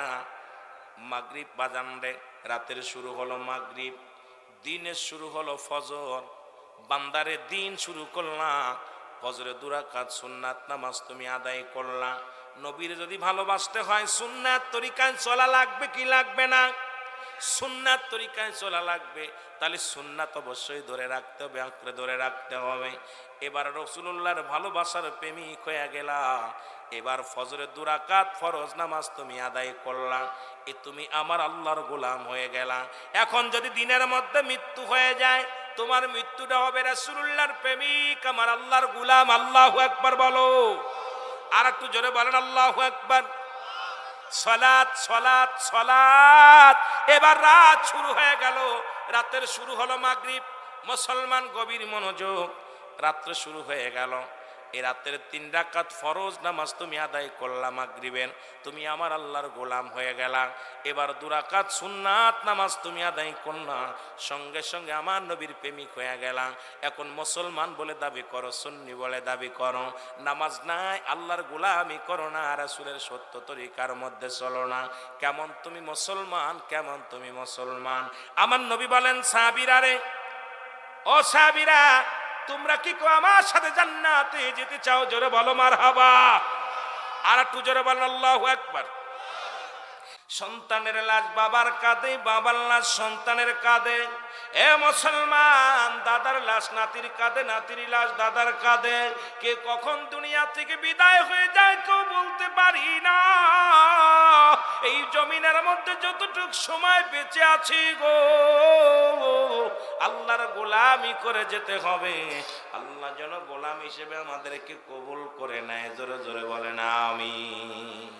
মাগরিব বাজান রে, রাতের শুরু হলো মাগরিব, দিনের শুরু হলো ফজর। বান্দারে দিন শুরু করলাম, ফজরে 2 রাকাত সুন্নাত নামাজ তুমি আদায় করলা। নবীর যদি ভালোবাসতে হয় সুন্নাত তরিকায় চলা লাগবে কি লাগবে না? সুন্নাত তরিকায় চলা লাগবে, তাহলে সুন্নাত অবশ্যই ধরে রাখতে হবে, আঁকড়ে ধরে রাখতে হবে। এবার রাসূলুল্লাহর ভালোবাসার প্রেমিক হয়ে গেলা, এবার ফজরে 2 রাকাত ফরজ নামাজ তুমি আদায় করলা, এ তুমি আমার আল্লাহর গোলাম হয়ে গেলা। এখন যদি দিনের মধ্যে মৃত্যু হয়ে যায়, তোমার মৃত্যুটা হবে রাসূলুল্লাহর প্রেমিক, আমার আল্লাহর গোলাম। আল্লাহু আকবার বলো। আর একটু জোরে বলেন আল্লাহু আকবার। সালাত সালাত সালাত। এবার রাত শুরু হয়ে গেল, রাতের শুরু হলো মাগরিব। মুসলমান গভীর মনোযোগ, রাত্র শুরু হয়ে গেল। এই রাতের 3 রাকাত ফরজ নামাজ তুমি আদায় করলা মাগরিবের, তুমি আমার আল্লাহর গোলাম হয়ে গেলা। এবার 2 রাকাত সুন্নাত নামাজ তুমি আদায় করলা, সঙ্গে সঙ্গে আমার নবীর প্রেমিক হয়ে গেলা। এখন মুসলমান বলে দাবি করো, সুন্নি বলে দাবি করো, নামাজ নাই, আল্লাহর গোলামি করো না, রাসূলের সত্য তরিকার মধ্যে চলো না। কেমন তুমি মুসলমান, কেমন তুমি মুসলমান? আমার নবী বলেন সাহাবীরা রে, ও সাহাবীরা, তোমরা কি কেউ আমার সাথে জান্নাতে যেতে চাও? জোরে বলো মারহাবা। আর একটু জোরে বলেন আল্লাহু আকবার। সন্তানের লাশ বাবার কাঁধে, বাবার লাশ সন্তানের কাঁধে। এ মুসলমান, দাদার লাশ নাতির কাঁধে, নাতির লাশ দাদার কাঁধে। কে কখন দুনিয়া থেকে বিদায় হয়ে যায় কেউ বলতে পারি না। এই জমিনের মধ্যে যতটুকু সময় বেঁচে আছি গো, আল্লাহর গোলামি করে যেতে হবে। আল্লাহ যেন গোলাম হিসেবে আমাদেরকে কবুল করে নেয়। জোরে জোরে বলেন আমিন।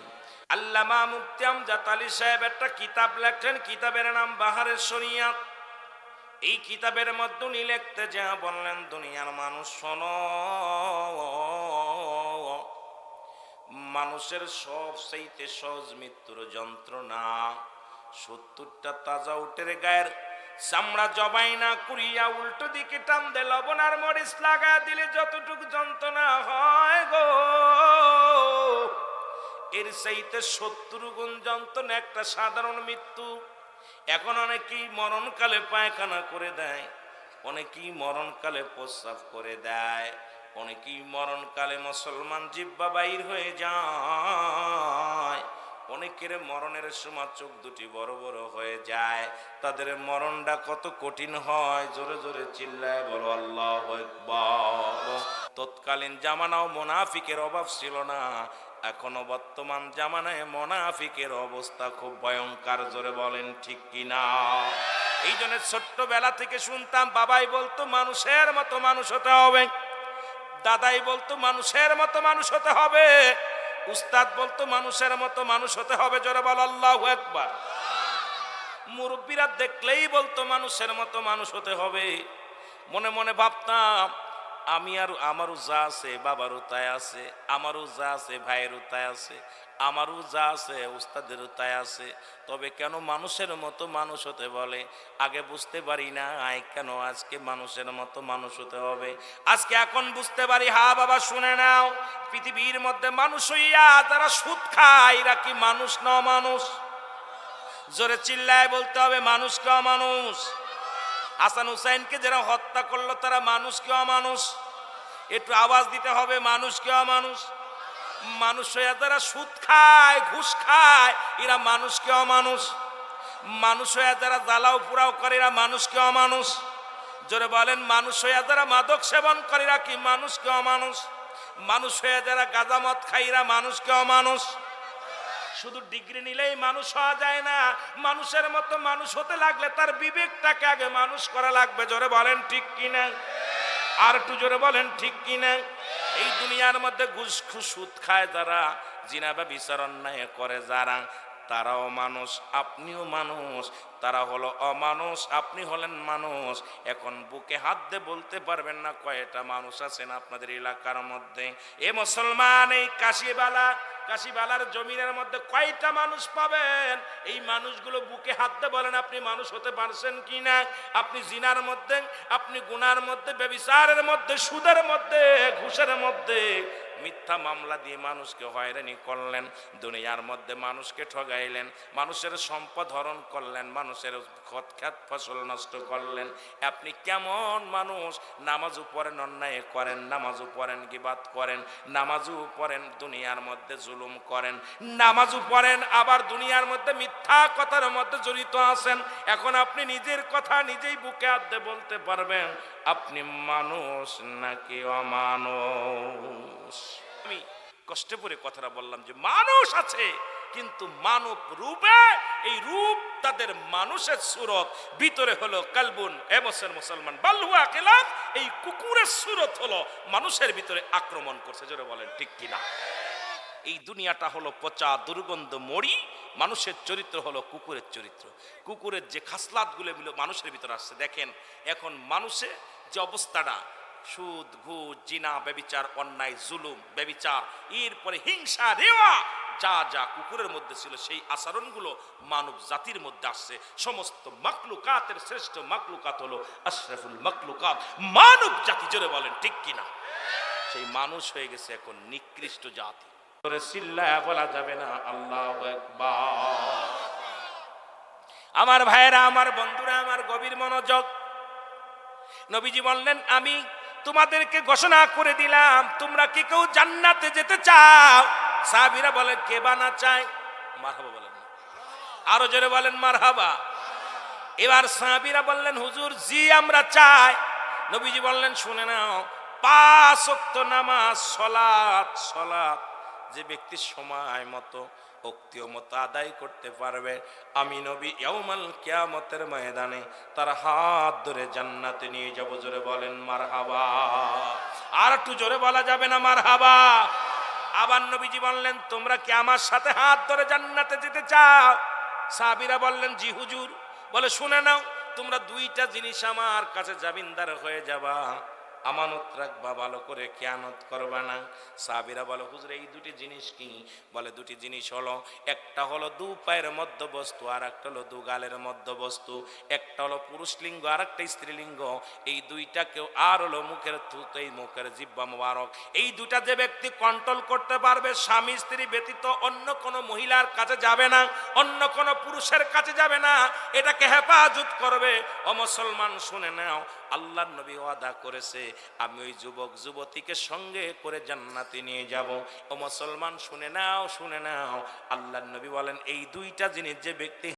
আল্লামা মুফতি আমজাদ আলী সাহেব একটা কিতাব লেখেন, কিতাবের নাম বাহারের শরিয়াত। এই কিতাবের মধ্যে উনি লিখতে যা বললেন, দুনিয়ার মানুষ শোনো, মানুষের সবচাইতে সহজ মৃত্যুর যন্ত্রণা 70টা তাজা উটের গায়ের চামড়া জবাই না করিয়া উল্টো দিকে টান দে লবণ আর মরিচ লাগা দিলে যতটুকু যন্ত্রণা হয় গো, এর চাইতে 70 গুণ যন্ত্রণা একটা সাধারণ মৃত্যু। এখন অনেকেই মরণকালে পায়খানা করে দেয়, অনেকেই মরণকালে প্রস্রাব করে দেয়, অনেকেই মরণকালে মুসলমান জিহ্বা বাইর হয়ে যায়, অনেকের মরণের সময় চোখ দুটি বড় বড় হয়ে যায়। তাদের মরণটা কত কঠিন হয়, জোরে জোরে চিল্লায় বলো আল্লাহু আকবার। তৎকালীন জামানাও মুনাফিকের অভাব ছিল না, এখনো বর্তমান জামানায় মুনাফিকের অবস্থা খুব ভয়ঙ্কর। জোরে বলেন ঠিক কিনা? এই জন্য ছোট্টবেলা থেকে শুনতাম, বাবাই বলতো মানুষের মতো মানুষ হতে হবে, দাদাই বলতো মানুষের মতো মানুষ হতে হবে, উস্তাদ বলতো মানুষের মতো মানুষ হতে হবে। জোরে বল আল্লাহু আকবার। মুরব্বীরা দেখলেই বলতো মানুষের মতো মানুষ হতে হবে। মনে মনে ভাবতাম আমি আর আমারও যা আছে বাবারও তাই আছে, আমারও যা আছে ভাইয়েরও তাই আছে, আমারও যা আছে উস্তাদেরও তাই আছে। তবে কেন মানুষের মতো মানুষ হতে বলে? আগে বুঝতে পারি না কেন আজকে মানুষের মতো মানুষ হতে হবে। আজকে এখন বুঝতে পারি। হা বাবা শুনে নাও, পৃথিবীর মধ্যে মানুষ হইয়া যারা সুদ খায় এরা কি মানুষ না মানুষ? জোরে চিল্লায় বলতে হবে, মানুষ কি অমানুষ? হাসান হুসাইনকে যারা হত্যা করলো তারা মানুষ কি অমানুষ? একটু আওয়াজ দিতে হবে, মানুষ কি অমানুষ? মানুষ হইয়া যারা সুদ খায় ঘুষ খায় এরা মানুষ কি অমানুষ? মানুষ হইয়া যারা জ্বালাও পুরাও করে এরা মানুষ কি অমানুষ? জোরে বলেন, মানুষ হইয়া যারা মাদক সেবন করে এরা কি মানুষ কি অমানুষ? মানুষ হইয়া যারা গাঁজা মদ খায় এরা মানুষ কি অমানুষ? শুধু ডিগ্রি নিলেই মানুষ হওয়া যায় না। মানুষের মতো মানুষ হতে লাগলে তার বিবেকটাকে আগে মানুষ করা লাগবে। জোরে বলেন ঠিক কিনা? আর একটু জোরে বলেন ঠিক কিনা? এই দুনিয়ার মধ্যে ঘুষ সুদ খায় যারা, জিনা বা বিচার অন্যায় করে যারা, তারাও মানুষ, আপনিও মানুষ। তারা হলো অমানুষ, আপনি হলেন মানুষ। এখন বুকে হাত দিয়ে বলতে পারবেন না কয়টা মানুষ আছেন আপনাদের এলাকার মধ্যে? এ মুসলমান, এই কাশিবালার জমিনের মধ্যে কয়টা মানুষ পাবেন? এই মানুষগুলো বুকে হাত দিয়ে বলেন আপনি মানুষ হতে পারছেন কিনা? আপনি জিনার মধ্যে, আপনি গুনার মধ্যে, ব্যভিচারের মধ্যে, সুদের মধ্যে, ঘুষের মধ্যে, মিথ্যা মামলা দিয়ে মানুষকে হয়রানি করলেন, দুনিয়ার মধ্যে মানুষকে ঠগাইলেন, মানুষের সম্পদ হরণ করলেন, মানুষের ক্ষত ফসল নষ্ট করলেন। আপনি কেমন মানুষ? নামাজও পড়েন, অন্যায় করেন, নামাজও পড়েন, গীবাত করেন, নামাজও পড়েন, দুনিয়ার মধ্যে জুলুম করেন, নামাজও পড়েন, আবার দুনিয়ার মধ্যে মিথ্যা কথার মধ্যে জড়িত আছেন। এখন আপনি নিজের কথা নিজেই বুকে হাত দিয়ে বলতে পারবেন আপনি মানুষ নাকি অমানুষ? আমি কষ্টে পড়ে কথাটা বললাম যে মানুষ আছে, কিন্তু মানব রূপে, এই রূপ তাদের মানুষের সুরত, ভিতরে হলো কালবুন এবসের মুসলমান বালহুয়া খেলাফ, এই কুকুরের সুরত হলো মানুষের ভিতরে আক্রমণ করছে। জোরে বলেন ঠিক কিনা? এই দুনিয়াটা হলো পচা দুর্গন্ধ মরি, মানুষের চরিত্র হলো কুকুরের চরিত্র। কুকুরের যে খাসলাতগুলো মানুষের ভিতরে আসছে, দেখেন এখন মানুষের যে অবস্থাটা, সুদ ঘুষ জিনা ব্যভিচার অন্যায় জুলুম ব্যভিচার, এরপরে হিংসা রেওয়া, যা যা কুকুরের মধ্যে ছিল সেই আচরণগুলো মানব জাতির মধ্যে আসছে। সমস্ত মাকলুকাতের শ্রেষ্ঠ মাকলুকাত হলো আশরাফুল মাকলুকাত, মানব জাতি। জোরে বলেন ঠিক কিনা? সেই মানুষ হয়ে গেছে এখন নিকৃষ্ট জাতি। চিল্লায়া বলা যাবে না আল্লাহু আকবার। আমার ভাইয়েরা, আমার বন্ধুরা, আমার গভীর মনোযোগ। নবীজি বললেন আমি তোমাদেরকে ঘোষণা করে দিলাম, তোমরা কি কেউ জান্নাতে যেতে চাও? সাহাবীরা বলেন কে বা না চায়? মারহাবা বলেন, আরো জোরে বলেন মারহাবা। এবার সাহাবীরা বললেন হুজুর জি আমরা চাই। নবীজি বললেন শুনে নাও, 5 ওয়াক্ত নামাজ, সালাত যে ব্যক্তি সময় মতো অক্তীয় মতো আদায় করতে পারবে, আমি নবী ইয়াউমাল কিয়ামতের ময়দানে তার হাত ধরে জান্নাতে নিয়ে যাব। জোরে বলেন মারহাবা। আর একটু জোরে বলা যাবে না মারহাবা? আবার নবীজি বললেন তোমরা কি আমার সাথে হাত ধরে জান্নাতে যেতে চাও? সাহাবীরা বললেন জি হুজুর। বলে শুনে নাও, তোমরা 2টা জিনিস আমার কাছে জামিনদার হয়ে যাবা। আমানত রাখবা, ভালো করে খেয়ানত করবা না। সাহাবীরা বলে হুজুর এই 2টি জিনিস কি? বলে 2টি জিনিস হলো, একটা হলো 2 পায়ের মধ্যবস্তু, আর একটা হলো 2 গালের মধ্যবস্তু। একটা হলো পুরুষ লিঙ্গ, আর একটা স্ত্রীলিঙ্গ। এই 2টাকেও, আর হলো মুখের থুত, এই মুখের জিহ্বা মোবারক। এই 2টা যে ব্যক্তি কন্ট্রোল করতে পারবে, স্বামী স্ত্রী ব্যতীত অন্য কোনো মহিলার কাছে যাবে না, অন্য কোনো পুরুষের কাছে যাবে না, এটাকে হেফাজত করবে। ও মুসলমান শুনে নাও, আল্লাহর নবী ওয়াদা করেছে আমি ওই যুবক যুবতীকে সঙ্গে করে জান্নাতে নিয়ে যাব। ও মুসলমান শুনে নাও, আল্লাহর নবী বলেন এই 2টা জিনিস যে ব্যক্তি